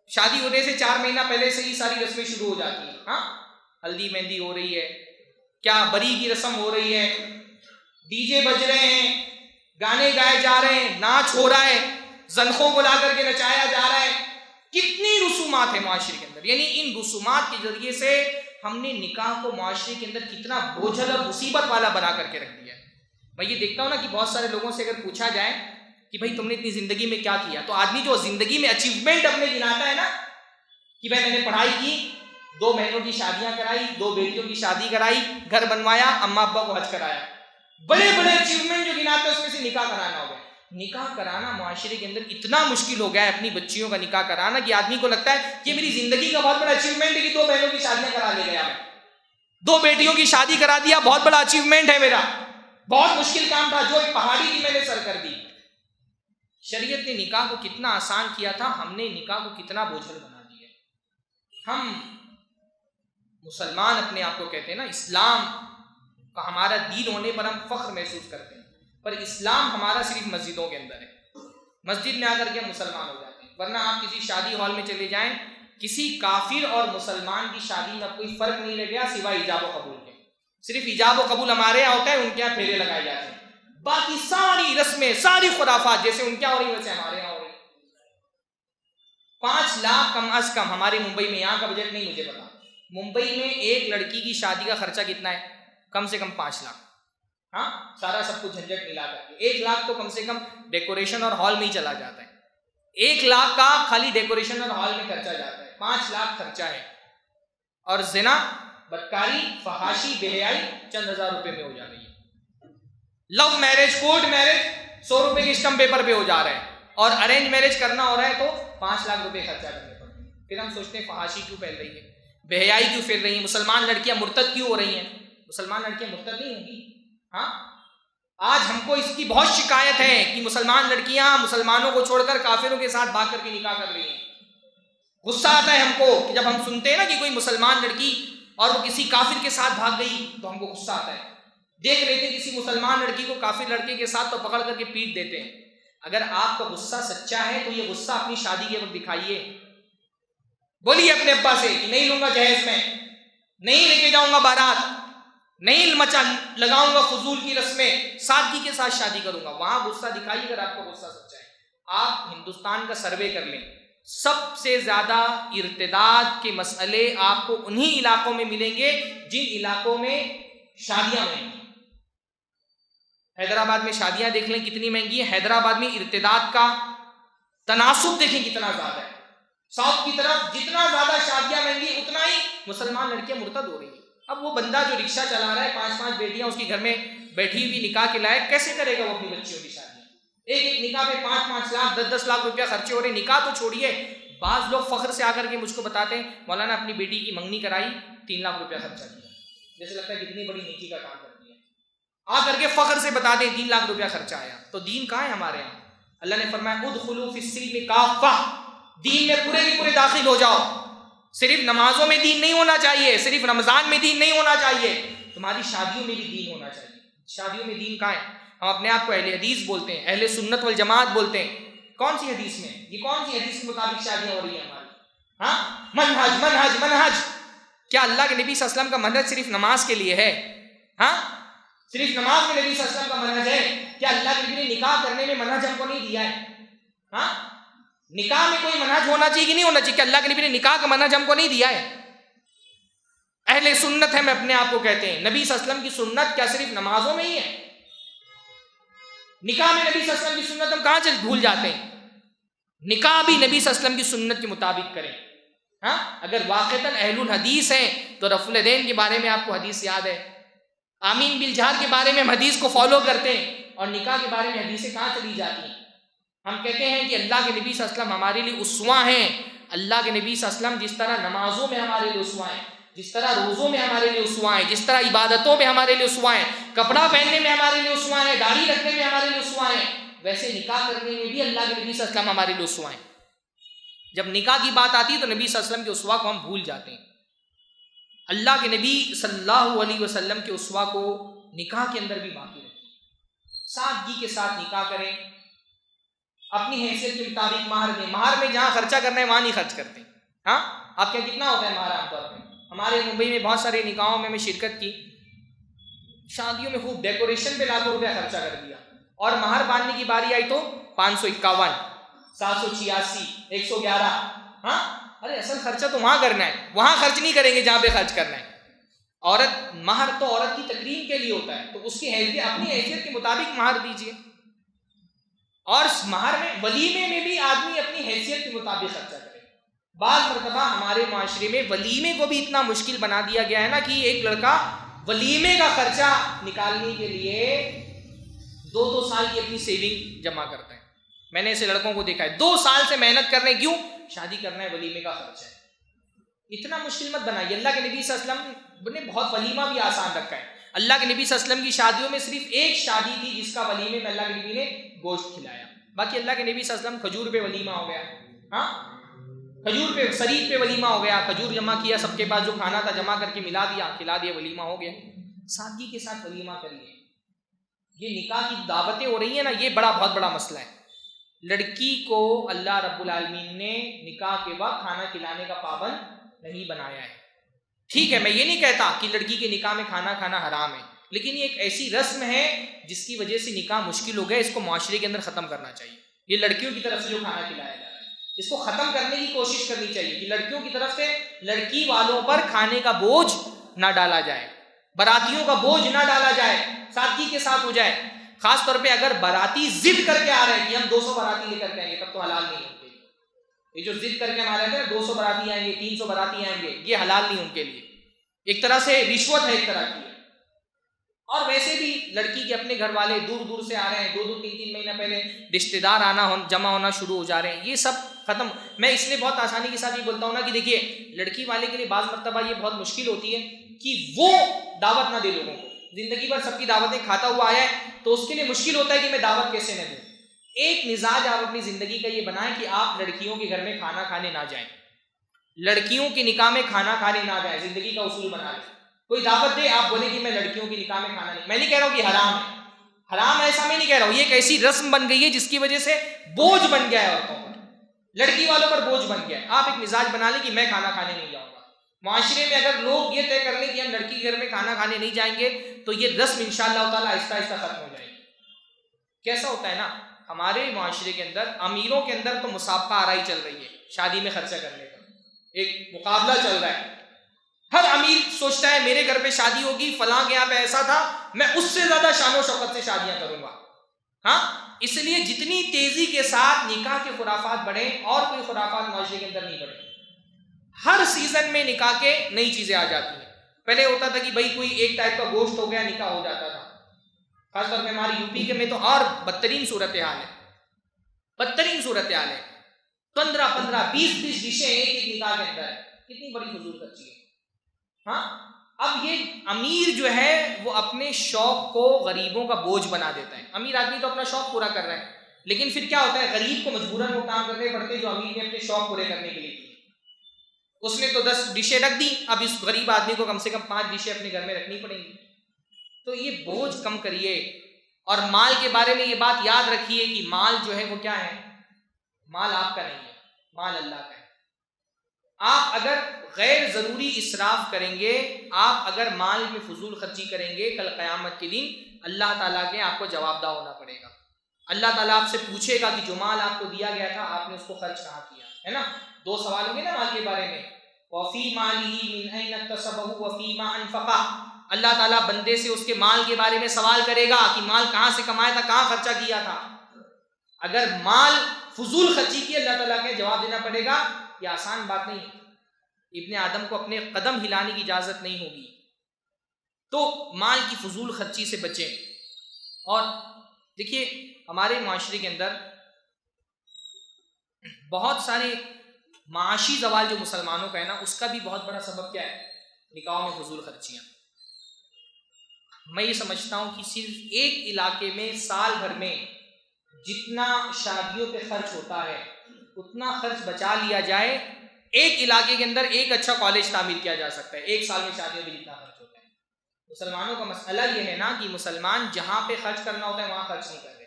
شادی ہونے سے 4 مہینہ پہلے سے ہی ساری رسمیں شروع ہو جاتی ہیں۔ ہاں ہلدی مہندی ہو رہی ہے، کیا بری کی رسم ہو رہی ہے، ڈی جے بج رہے ہیں، گانے گائے جا رہے ہیں، ناچ ہو رہا ہے، زنخوں کو لا کر کے نچایا جا رہا ہے، کتنی رسومات ہیں معاشرے کے اندر۔ یعنی ان رسومات کے ذریعے سے ہم نے نکاح کو معاشرے کے اندر کتنا بوجھل اور مصیبت والا بنا کر کے رکھ دیا ہے۔ میں یہ دیکھتا ہوں نا کہ بہت سارے لوگوں سے اگر پوچھا جائے کہ بھائی تم نے اتنی زندگی میں کیا کیا، تو آدمی جو زندگی میں اچیومنٹ اپنے گناتا ہے نا کہ بھائی میں نے پڑھائی کی، 2 بہنوں کی شادیاں کرائی، 2 بیٹیوں کی شادی کرائی، گھر بنوایا، اماں ابا کو حج کرایا، بڑے بڑے اچیومنٹ جو گناتے ہیں اس میں سے نکاح کرانا ہو گیا۔ نکاح کرانا معاشرے کے اندر اتنا مشکل ہو گیا ہے اپنی بچیوں کا نکاح کرانا کہ آدمی کو لگتا ہے کہ میری زندگی کا بہت بڑا اچیومنٹ ہے کہ 2 بہنوں کی شادیاں کرا لے گیا، میں 2 بیٹیوں کی شادی کرا دیا، بہت بڑا اچیومنٹ ہے میرا، بہت مشکل کام تھا، جو ایک پہاڑی تھی میں نے سر کر دی۔ شریعت نے نکاح کو کتنا آسان کیا تھا، ہم نے نکاح کو کتنا بوجھل بنا دیا۔ ہم مسلمان اپنے آپ کو کہتے ہیں نا، اسلام کا ہمارا دین ہونے پر ہم فخر محسوس کرتے ہیں، پر اسلام ہمارا صرف مسجدوں کے اندر ہے، مسجد میں آ کر کے ہم مسلمان ہو جاتے ہیں۔ ورنہ آپ کسی شادی ہال میں چلے جائیں، کسی کافر اور مسلمان کی شادی میں کوئی فرق نہیں لگے گا سوائے ایجاب و قبول کے۔ صرف ایجاب و قبول ہمارے یہاں ہوتا ہے، ان کے یہاں پھیرے لگائے جاتے ہیں. باقی ساری رسمیں، ساری خرافات جیسے ان کے یہاں ہو رہی ویسے ہمارے یہاں ہو رہی. 5 لاکھ کم از کم ہمارے ممبئی میں، یہاں کا بجٹ نہیں مجھے پتا، ممبئی میں ایک لڑکی کی شادی کا خرچہ کتنا ہے؟ کم سے کم 5 لاکھ. ہاں، سارا سب کچھ جھنجٹ ملا کر کے 1 لاکھ تو کم سے کم ڈیکوریشن اور ہال میں ہی چلا جاتا ہے. 1 لاکھ کا خالی ڈیکوریشن اور ہال میں خرچہ جاتا ہے. 5 لاکھ خرچہ ہے. اور زنا، بدکاری، فحاشی، بے حیائی چند ہزار روپے میں ہو جا رہی ہے. لو میرج، کورٹ میرج 100 روپے کے اسٹمپ پیپر پہ ہو جا رہے ہیں. اور ارینج میرج کرنا ہو رہا ہے تو 5 لاکھ روپے خرچہ کرنے پڑتے ہیں. پھر ہم سوچتے ہیں فحاشی کیوں پھیل رہی ہے، بے حیائی کیوں پھیل رہی ہیں، مسلمان لڑکیاں مرتد کیوں ہو رہی ہیں؟ مسلمان لڑکیاں مرتد نہیں ہوں گی. ہاں، آج ہم کو اس کی بہت شکایت ہے کہ مسلمان لڑکیاں مسلمانوں کو چھوڑ کر کافروں کے ساتھ بھاگ کر کے نکاح کر رہی ہیں. غصہ آتا ہے ہم کو کہ جب ہم سنتے ہیں نا کہ کوئی مسلمان لڑکی اور وہ کسی کافر کے ساتھ بھاگ گئی تو ہم کو غصہ آتا ہے. دیکھ لیتے ہیں کسی مسلمان لڑکی کو کافر لڑکے کے ساتھ تو پکڑ کر کے پیٹ دیتے ہیں. اگر آپ کا غصہ سچا ہے تو یہ غصہ اپنی شادی کے وقت دکھائیے. بولیے اپنے ابا سے کہ نہیں لوں گا جہیز میں، نہیں لے کے جاؤں گا بارات، نہیں لگاؤں گا فضول کی رسمیں، سادگی کے ساتھ شادی کروں گا. وہاں غصہ دکھائیے اگر آپ کا غصہ سچا ہے. آپ ہندوستان کا سروے کر لیں، سب سے زیادہ ارتداد کے مسئلے آپ کو انہی علاقوں میں ملیں گے جن علاقوں میں شادیاں مہنگی ہیں. حیدرآباد میں شادیاں دیکھ لیں کتنی مہنگی ہیں. حیدرآباد میں ارتداد کا تناسب دیکھیں کتنا زیادہ ہے. ساؤتھ کی طرف جتنا زیادہ شادیاں مہنگی اتنا ہی مسلمان لڑکیاں مرتد ہو رہی ہیں. اب وہ بندہ جو رکشہ چلا رہا ہے، 5 بیٹیاں اس کے گھر میں بیٹھی ہوئی نکاح کے لائق، کیسے کرے گا وہ اپنی بچیوں کی شادی؟ ایک نکاح پہ 5 لاکھ 10 لاکھ روپیہ خرچے ہو رہے. نکاح تو چھوڑیے، بعض لوگ فخر سے آ کر کے مجھ کو بتاتے ہیں مولانا اپنی بیٹی کی منگنی کرائی 3 لاکھ روپیہ خرچہ کیا. جیسے لگتا ہے کتنی بڑی نیکی کا کام کرتی ہے. آ کر کے فخر سے بتا دیں 3 لاکھ روپیہ خرچہ آیا. تو دین کہاں ہے ہمارے یہاں؟ اللہ نے فرمایا ادخلوا فی السلم کافہ، دین میں پورے کے پورے داخل ہو جاؤ. صرف نمازوں میں دین نہیں ہونا چاہیے، صرف رمضان میں دین نہیں ہونا چاہیے، تمہاری شادیوں میں بھی دین ہونا چاہیے. شادیوں میں دین کہاں ہے؟ ہم اپنے آپ کو اہل حدیث بولتے ہیں، اہل سنت والجماعت بولتے ہیں. کون سی حدیث میں؟ یہ کون سی حدیث کے مطابق شادیاں ہو رہی ہیں ہماری؟ ہاں، منہج منہج منہج. کیا اللہ کے نبی صلی اللہ علیہ وسلم کا منہج صرف نماز کے لیے ہے؟ ہاں، صرف نماز میں نبی صلی اللہ علیہ وسلم کا منہج ہے؟ کیا اللہ کے نبی نے نکاح کرنے میں منہج ہم کو نہیں دیا ہے؟ ہاں، نکاح میں کوئی منہج ہونا چاہیے کہ نہیں ہونا چاہیے؟ کہ اللہ کے نبی نے نکاح کا منہج ہم کو نہیں دیا ہے؟ اہل سنت ہے، میں اپنے آپ کو کہتے ہیں. نبی صلی اللہ علیہ وسلم کی سنت کیا صرف نمازوں میں ہی ہے؟ نکاح میں نبی صلی اللہ علیہ وسلم کی سنت ہم کہاں بھول جاتے ہیں؟ نکاح بھی نبی صلی اللہ علیہ وسلم کی سنت کے مطابق کریں. ہاں، اگر واقعتاً اہل الحدیث ہیں تو رفع الیدین کے بارے میں آپ کو حدیث یاد ہے، آمین بالجہر کے بارے میں ہم حدیث کو فالو کرتے ہیں. اور نکاح کے بارے میں حدیثیں کہاں چلی جاتی ہیں؟ ہم کہتے ہیں کہ اللہ کے نبی صلی اللہ علیہ وسلم ہمارے لیے اسوہ ہیں. اللہ کے نبی صلی اللہ علیہ وسلم جس طرح نمازوں میں ہمارے لیے اسوہ ہیں، جس طرح روزوں میں ہمارے لیے اسوہ ہیں، جس طرح عبادتوں میں ہمارے لیے اسوہ ہیں، کپڑا پہننے میں ہمارے لیے اسوہ ہیں، داڑھی رکھنے میں ہمارے لیے اسوہ ہیں، ویسے نکاح کرنے میں بھی اللہ کے نبی صلی اللہ علیہ وسلم ہمارے لیے اسوہ ہیں. جب نکاح کی بات آتی ہے تو نبی صلی اللہ علیہ وسلم کے اسوہ کو ہم بھول جاتے ہیں. اللہ کے نبی صلی اللہ علیہ وسلم کے اسوہ کو نکاح کے اندر بھی باقی رکھیں. سادگی کے ساتھ نکاح کریں، اپنی حیثیت کے مطابق مہر دیں. مہر میں جہاں خرچہ کرنا ہے وہاں نہیں خرچ کرتے. ہاں، آپ کیا کتنا ہوتا ہے مہر عام طور پہ؟ ہمارے ممبئی میں بہت سارے نکاحوں میں شرکت کی، شادیوں میں خوب ڈیکوریشن پہ لاکھوں روپیہ خرچہ کر دیا، اور مہر باندھنے کی باری آئی تو 551 786 111. ہاں، ارے اصل خرچہ تو وہاں کرنا ہے، وہاں خرچ نہیں کریں گے جہاں پہ خرچ کرنا ہے. عورت، مہر تو عورت کی تکریم کے لیے ہوتا ہے، تو اس کی حیثیت، اپنی حیثیت کے مطابق مہر دیجیے. اور مہر میں، ولیمے میں بھی آدمی اپنی حیثیت کے مطابق خرچہ کرے. بعض مرتبہ ہمارے معاشرے میں ولیمے کو بھی اتنا مشکل بنا دیا گیا ہے نا کہ ایک لڑکا ولیمے کا خرچہ نکالنے کے لیے 2 سال کی اپنی سیونگ جمع کرتا ہے. میں نے ایسے لڑکوں کو دیکھا ہے 2 سال سے محنت کر رہے ہیں. کیوں؟ شادی کرنا ہے، ولیمے کا خرچہ ہے. اتنا مشکل مت بنائیے. اللہ کے نبی صلی اللہ علیہ وسلم نے بہت ولیمہ بھی آسان رکھا ہے. اللہ کے نبی صلی اللہ علیہ وسلم کی شادیوں میں صرف ایک شادی تھی جس کا ولیمے میں اللہ کے نبی نے گوشت کھلایا. باقی اللہ کے نبی صلی اللہ علیہ وسلم کھجور پہ ولیمہ ہو گیا. ہاں، کھجور پہ، شریف پہ ولیمہ ہو گیا. کھجور جمع کیا، سب کے پاس جو کھانا تھا جمع کر کے ملا دیا، کھلا دیا، ولیمہ ہو گیا. سادگی کے ساتھ ولیمہ کریے. یہ نکاح کی دعوتیں ہو رہی ہیں نا، یہ بہت بڑا مسئلہ ہے. لڑکی کو اللہ رب العالمین نے نکاح کے وقت کھانا کھلانے کا پابند نہیں بنایا ہے. ٹھیک ہے، میں یہ نہیں کہتا کہ لڑکی کے نکاح میں کھانا کھانا حرام ہے، لیکن یہ ایک ایسی رسم ہے جس کی وجہ سے نکاح مشکل ہو گیا، اس کو معاشرے کے اندر ختم کرنا چاہیے۔ یہ لڑکیوں کی طرف سے جو کھانا کھلایا جا رہا ہے، اس کو ختم کرنے کی کوشش کرنی چاہیے کہ لڑکیوں کی طرف سے لڑکی والوں پر کھانے کا بوجھ نہ ڈالا جائے، براتیوں کا بوجھ نہ ڈالا جائے، سادگی کے ساتھ ہو جائے۔ خاص طور پہ اگر باراتی ضد کر کے آ رہے ہیں کہ ہم 200 باراتی لے کر کے آئیں گے، تب تو حلال نہیں ہوگی۔ یہ جو ضد کر کے ہم آ رہے تھے 200 باراتی آئیں گے، 300 باراتی آئیں گے، یہ حلال نہیں ان کے لیے، ایک طرح سے رشوت ہے ایک طرح کی۔ اور ویسے بھی لڑکی کے اپنے گھر والے دور دور سے آ رہے ہیں، 2 3 مہینہ پہلے رشتہ دار جمع ہونا شروع ہو جا رہے ہیں، یہ سب ختم۔ میں اس لیے بہت آسانی کے ساتھ یہ بولتا ہوں نا کہ دیکھیے، لڑکی والے کے لیے بعض مرتبہ یہ بہت مشکل ہوتی ہے کہ وہ دعوت نہ دے لوگوں کو، زندگی بھر سب کی دعوتیں کھاتا ہوا آیا ہے، تو اس کے لیے مشکل ہوتا ہے کہ میں دعوت کیسے نہ دوں۔ ایک مزاج آپ اپنی زندگی کا یہ بنائیں کہ آپ لڑکیوں کے گھر میں کھانا کھانے نہ جائیں، لڑکیوں کے نکاح میں کھانا کھانے نہ جائیں، زندگی کا اصول بنا لیں۔ کوئی دعوت دے، آپ بولیں کہ میں لڑکیوں کی نکاح میں کھانا نہیں، میں نہیں کہہ رہا ہوں کہ حرام ہے، حرام ایسا میں نہیں کہہ رہا ہوں، یہ ایک ایسی رسم بن گئی ہے جس کی وجہ سے بوجھ بن گیا ہے عورتوں پر، لڑکی والوں پر بوجھ بن گیا ہے۔ آپ ایک مزاج بنا لیں کہ میں کھانا کھانے نہیں جاؤں گا۔ معاشرے میں اگر لوگ یہ طے کر لیں کہ ہم لڑکی کے گھر میں کھانا کھانے نہیں جائیں گے تو یہ رسم انشاءاللہ تعالیٰ آہستہ آہستہ ختم ہو جائے گی۔ کیسا ہوتا ہے نا، ہمارے معاشرے کے اندر امیروں کے اندر تو مسابقہ آرائی چل رہی ہے شادی میں خرچہ کرنے کا، ایک مقابلہ چل رہا ہے، ہر امیر سوچتا ہے میرے گھر پہ شادی ہوگی، فلاں کے یہاں پہ ایسا تھا، میں اس سے زیادہ شان و شوکت سے شادیاں کروں گا۔ ہاں، اس لیے جتنی تیزی کے ساتھ نکاح کے خرافات بڑھیں اور کوئی خرافات معاشرے کے اندر نہیں بڑھیں۔ ہر سیزن میں نکاح کے نئی چیزیں آ جاتی ہیں۔ پہلے ہوتا تھا کہ بھائی کوئی ایک ٹائپ کا گوشت ہو گیا نکاح ہو جاتا تھا، خاص طور پہ ہماری یوپی کے میں تو اور بدترین صورتحال ہے، بدترین صورتحال ہے، 15 15 20 20 ڈشیں ایک نکاح کے اندر ہے، کتنی بڑی فضول خرچی ہے۔ ہاں، اب یہ امیر جو ہے وہ اپنے شوق کو غریبوں کا بوجھ بنا دیتا ہے۔ امیر آدمی تو اپنا شوق پورا کر رہا ہے، لیکن پھر کیا ہوتا ہے، غریب کو مجبوراً وہ کام کرنے پڑتے جو امیر نے اپنے شوق پورے کرنے کے لیے کی۔ اس نے تو 10 ڈشیں رکھ دی، اب اس غریب آدمی کو کم سے کم 5 ڈشیں اپنے گھر میں رکھنی پڑیں گی۔ تو یہ بوجھ کم کریے، اور مال کے بارے میں یہ بات یاد رکھیے کہ مال جو ہے وہ کیا ہے، مال آپ کا نہیں ہے، مال اللہ کا ہے۔ آپ اگر غیر ضروری اسراف کریں گے، آپ اگر مال میں فضول خرچی کریں گے، کل قیامت کے دن اللہ تعالیٰ کے آپ کو جواب دہ ہونا پڑے گا۔ اللہ تعالیٰ آپ سے پوچھے گا کہ جو مال آپ کو دیا گیا تھا آپ نے اس کو خرچ کہاں کیا ہے نا۔ 2 سوال ہوں گے نا مال کے بارے میں، وَفِي مَالِهِ مِنْ أَيْنَ اكْتَسَبَهُ وَفِي مَا أَنْفَقَهُ۔ اللہ تعالیٰ بندے سے اس کے مال کے بارے میں سوال کرے گا کہ مال کہاں سے کمایا تھا، کہاں خرچہ کیا تھا۔ اگر مال فضول خرچی کی، اللہ تعالیٰ کے جواب دینا پڑے گا، یہ آسان بات نہیں ہے۔ ابن آدم کو اپنے قدم ہلانے کی اجازت نہیں ہوگی۔ تو مال کی فضول خرچی سے بچیں۔ اور دیکھیے، ہمارے معاشرے کے اندر بہت سارے معاشی زوال جو مسلمانوں کا ہے نا، اس کا بھی بہت بڑا سبب کیا ہے، نکاحوں میں فضول خرچیاں۔ میں یہ سمجھتا ہوں کہ صرف ایک علاقے میں سال بھر میں جتنا شادیوں پہ خرچ ہوتا ہے اتنا خرچ بچا لیا جائے، ایک علاقے کے اندر ایک اچھا کالج تعمیر کیا جا سکتا ہے، ایک سال میں شادیوں پہ جتنا خرچ ہوتا ہے۔ مسلمانوں کا مسئلہ یہ ہے نا کہ مسلمان جہاں پہ خرچ کرنا ہوتا ہے وہاں خرچ نہیں کر رہے،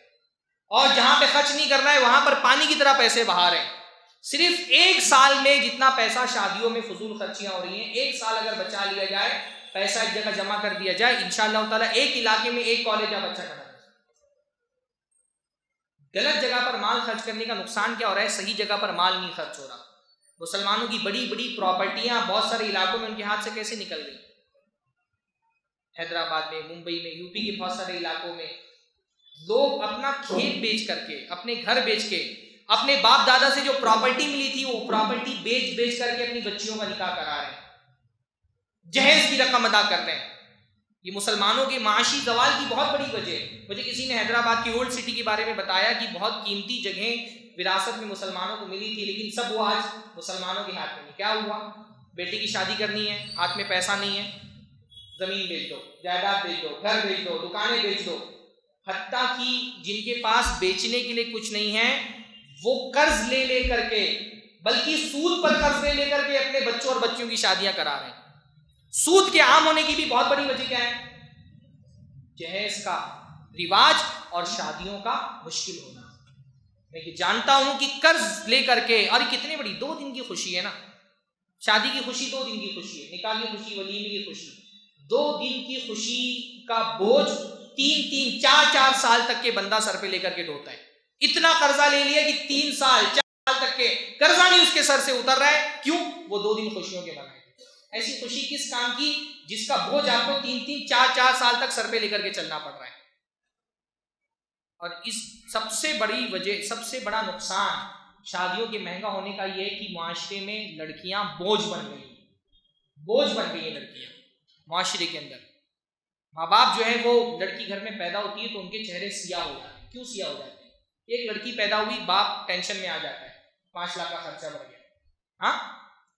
اور جہاں پہ خرچ نہیں کرنا ہے وہاں پر پانی کی طرح پیسے بہا رہے ہیں۔ صرف ایک سال میں جتنا پیسہ شادیوں میں فضول خرچیاں ہو رہی ہیں، ایک سال اگر بچا لیا جائے، پیسہ ایک جگہ جمع کر دیا جائے، انشاءاللہ تعالیٰ ایک علاقے میں ایک کالج آپ اچھا کرنا۔ غلط جگہ پر مال خرچ کرنے کا نقصان کیا ہو رہا ہے، صحیح جگہ پر مال نہیں خرچ ہو رہا۔ مسلمانوں کی بڑی بڑی پراپرٹیاں بہت سارے علاقوں میں ان کے ہاتھ سے کیسے نکل گئی، حیدرآباد میں، ممبئی میں، یوپی کے بہت سارے علاقوں میں لوگ اپنا کھیت بیچ کر کے، اپنے گھر بیچ کے، اپنے باپ دادا سے جو پراپرٹی ملی تھی وہ پراپرٹی بیچ کر کے اپنی بچیوں کا نکاح کرا رہے ہیں، جہیز کی رقم ادا کر رہے ہیں۔ یہ مسلمانوں کے معاشی زوال کی بہت بڑی وجہ ہے۔ مجھے کسی نے حیدرآباد کی اولڈ سٹی کے بارے میں بتایا کہ بہت قیمتی جگہیں وراثت میں مسلمانوں کو ملی تھی، لیکن سب وہ آج مسلمانوں کے ہاتھ میں نہیں۔ کیا ہوا، بیٹی کی شادی کرنی ہے، ہاتھ میں پیسہ نہیں ہے، زمین بیچ دو، جائیداد بیچ دو، گھر بیچ دو، دکانیں بیچ دو، حتیٰ کہ جن کے پاس بیچنے کے لیے کچھ نہیں ہے وہ قرض لے کر کے، بلکہ سود پر قرض لے کر کے اپنے بچوں اور بچیوں کی شادیاں کرا رہے ہیں۔ سود کے عام ہونے کی بھی بہت بڑی وجہ کیا ہے، جہیز کا رواج اور شادیوں کا مشکل ہونا۔ میں یہ جانتا ہوں کہ قرض لے کر کے، اور کتنی بڑی 2 دن کی خوشی ہے نا، شادی کی خوشی 2 دن کی خوشی ہے، نکاح کی خوشی، ولیمے کی خوشی، 2 دن کی خوشی کا بوجھ 3 4 سال تک کے بندہ سر پہ لے کر کے ڈھوتا ہے. اتنا قرضہ لے لیا کہ 3 سال 4 سال تک کے قرضہ نہیں اس کے سر سے اتر رہا ہے. کیوں؟ وہ 2 دن خوشیوں کے بنائے. ایسی خوشی کس کام کی جس کا بوجھ آپ کو 3 4 سال تک سر پہ لے کر کے چلنا پڑ رہا ہے. اور اس سب سے بڑی وجہ، سب سے بڑا نقصان شادیوں کے مہنگا ہونے کا یہ ہے کہ معاشرے میں لڑکیاں بوجھ بن گئی ہیں. لڑکیاں معاشرے کے اندر، ماں باپ جو ہے وہ لڑکی گھر میں پیدا ہوتی ہے تو ان کے چہرے سیاہ ہو جاتے ہیں. کیوں سیاہ ہو جاتے ہیں؟ ایک لڑکی پیدا ہوئی، باپ ٹینشن میں آ جاتا ہے، 5 لاکھ کا خرچہ بڑھ گیا. ہاں،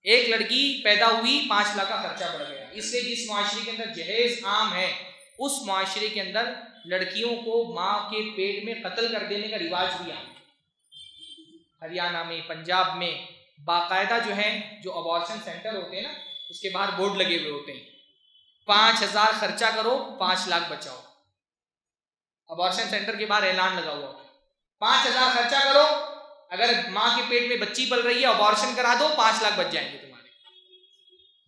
ایک لڑکی پیدا ہوئی، 5 لاکھ کا خرچہ بڑھ گیا. اس لیے جس معاشرے کے اندر جہیز عام ہے اس معاشرے کے اندر لڑکیوں کو ماں کے پیٹ میں قتل کر دینے کا رواج بھی عام ہے. ہریانہ میں، پنجاب میں باقاعدہ جو ہے، جو ابارشن سینٹر ہوتے ہیں نا، اس کے باہر بورڈ لگے ہوئے ہوتے ہیں، 5,000 خرچہ کرو 5 لاکھ بچاؤ. ابارشن سینٹر کے باہر اعلان لگا ہوا، 5,000 خرچہ کرو، اگر ماں کے پیٹ میں بچی پل رہی ہے ابارشن کرا دو، 5 لاکھ بچ جائیں گے تمہارے.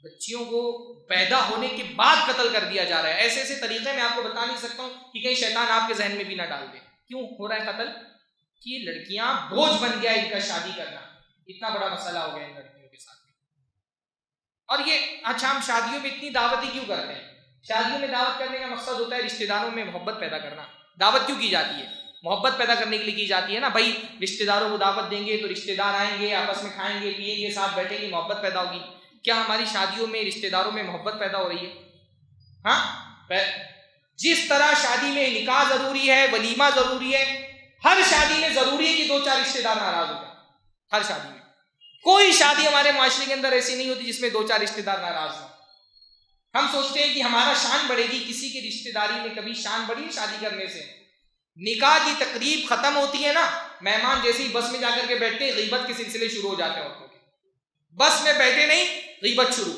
بچیوں کو پیدا ہونے کے بعد قتل کر دیا جا رہا ہے. ایسے ایسے طریقے میں آپ کو بتا نہیں سکتا ہوں کہ کہیں شیطان آپ کے ذہن میں بھی نہ ڈال دے. کیوں ہو رہا ہے قتل؟ کہ لڑکیاں بوجھ بن گیا ان کا شادی کرنا. اتنا بڑا مسئلہ ہو گیا ان لڑکیوں کے ساتھ. اور یہ اچھا، ہم شادیوں میں اتنی دعوتیں کیوں کرتے ہیں؟ شادیوں میں دعوت کرنے کا مقصد ہوتا ہے رشتہ داروں میں محبت پیدا کرنا. دعوت کیوں کی جاتی ہے؟ محبت پیدا کرنے کے لیے کی جاتی ہے نا. بھائی رشتہ داروں کو دعوت دیں گے تو رشتہ دار آئیں گے، آپس میں کھائیں گے پیئیں گے، ساتھ بیٹھیں گے، محبت پیدا ہوگی. کیا ہماری شادیوں میں رشتہ داروں میں محبت پیدا ہو رہی ہے؟ ہاں، جس طرح شادی میں نکاح ضروری ہے، ولیمہ ضروری ہے، ہر شادی میں ضروری ہے کہ 2 4 رشتہ دار ناراض ہو جائیں. ہر شادی میں کوئی شادی ہمارے معاشرے کے اندر ایسی نہیں ہوتی جس میں 2 4 رشتہ دار ناراض ہوں. ہم سوچتے ہیں کہ ہمارا شان بڑھے گی. کسی کی رشتہ داری میں کبھی شان بڑھی شادی کرنے سے؟ نکاح کی تقریب ختم ہوتی ہے نا، مہمان جیسے ہی بس میں جا کر کے بیٹھتے ہیں غیبت کے سلسلے شروع ہو جاتے ہیں. عورتوں کے بس میں بیٹھے نہیں، غیبت شروع.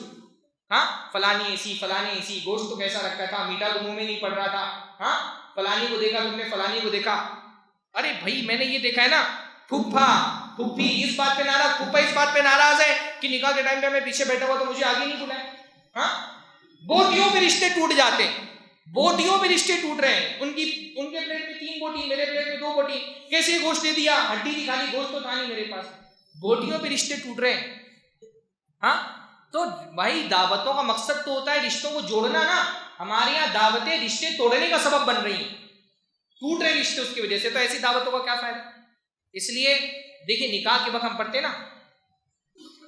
ہاں، فلانی ایسی، فلانی ایسی، گوشت تو کیسا رکھا تھا، میٹھا تو منہ میں نہیں پڑ رہا تھا. ہاں، فلانی کو دیکھا تم نے، فلانی کو دیکھا. ارے بھائی میں نے یہ دیکھا ہے نا، پھپھا پھپھی اس بات پہ ناراض، پھپھا اس بات پہ ناراض ہے کہ نکاح کے ٹائم پہ میں پیچھے بیٹھا ہوا تو مجھے آگے نہیں بلایا. ہاں، بوٹیوں پہ رشتے ٹوٹ جاتے ہیں. بوٹیوں پہ رشتے ٹوٹ رہے ہیں. ان کے پلیٹ میں 3 بوٹی، میرے پلیٹ میں 2 بوٹی. کیسے گوشت دے دیا؟ ہڈی کی کھانی، گوشت تو تھا نہیں میرے پاس. بوٹیوں پہ رشتے ٹوٹ رہے ہیں. ہاں، تو بھائی دعوتوں کا مقصد تو ہوتا ہے رشتوں کو جوڑنا نا. ہمارے یہاں دعوتیں رشتے توڑنے کا سبب بن رہی ہیں، ٹوٹ رہے رشتے اس کی وجہ سے. تو ایسی دعوتوں کا کیا فائدہ؟ اس لیے دیکھیں نکاح کے وقت ہم پڑھتے ہیں نا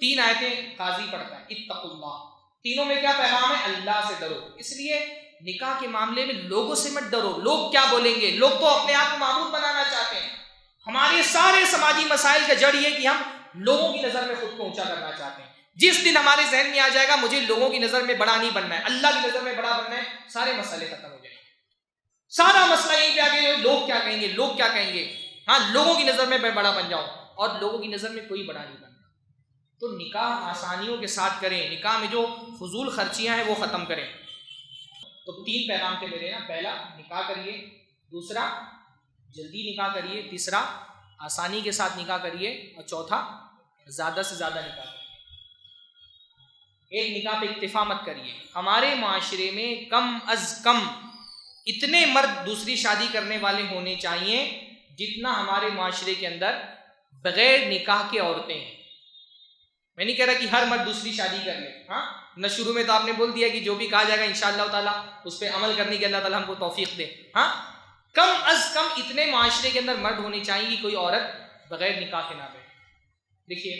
3 آیتیں قاضی پڑھتا ہے، اتقوا اللہ. تینوں میں کیا پیغام ہے؟ اللہ سے ڈرو. اس لیے نکاح کے معاملے میں لوگوں سے مت ڈرو. لوگ کیا بولیں گے؟ لوگ تو اپنے آپ کو معبود بنانا چاہتے ہیں. ہمارے سارے سماجی مسائل کا جڑ یہ کہ ہم لوگوں کی نظر میں خود کو اونچا کرنا چاہتے ہیں. جس دن ہمارے ذہن میں آ جائے گا مجھے لوگوں کی نظر میں بڑا نہیں بننا ہے، اللہ کی نظر میں بڑا بننا ہے، سارے مسئلے ختم ہو جائیں گے. سارا مسئلہ یہی پہ آ گیا، لوگ کیا کہیں گے، لوگ کیا کہیں گے. ہاں، لوگوں کی نظر میں میں بڑا بن جاؤں، اور لوگوں کی نظر میں کوئی بڑا نہیں بنتا. تو نکاح آسانیوں کے ساتھ کریں. نکاح میں جو فضول خرچیاں ہیں وہ ختم کریں. تو 3 پیغام تھے میرے نا. پہلا، نکاح کریے. دوسرا، جلدی نکاح کریے. تیسرا، آسانی کے ساتھ نکاح کریے. اور چوتھا، زیادہ سے زیادہ نکاح کریے. ایک نکاح پہ اکتفا مت کریے. ہمارے معاشرے میں کم از کم اتنے مرد دوسری شادی کرنے والے ہونے چاہیے جتنا ہمارے معاشرے کے اندر بغیر نکاح کے عورتیں ہیں. میں نہیں کہہ رہا کہ ہر مرد دوسری شادی کر لے. ہاں نہ، شروع میں تو آپ نے بول دیا کہ جو بھی کہا جائے گا انشاءاللہ تعالیٰ اس پہ عمل کرنے کی اللہ تعالیٰ ہم کو توفیق دے. ہاں، کم از کم اتنے معاشرے کے اندر مرد ہونے چاہیے کہ کوئی عورت بغیر نکاح کے نہ بیٹھے. دیکھیے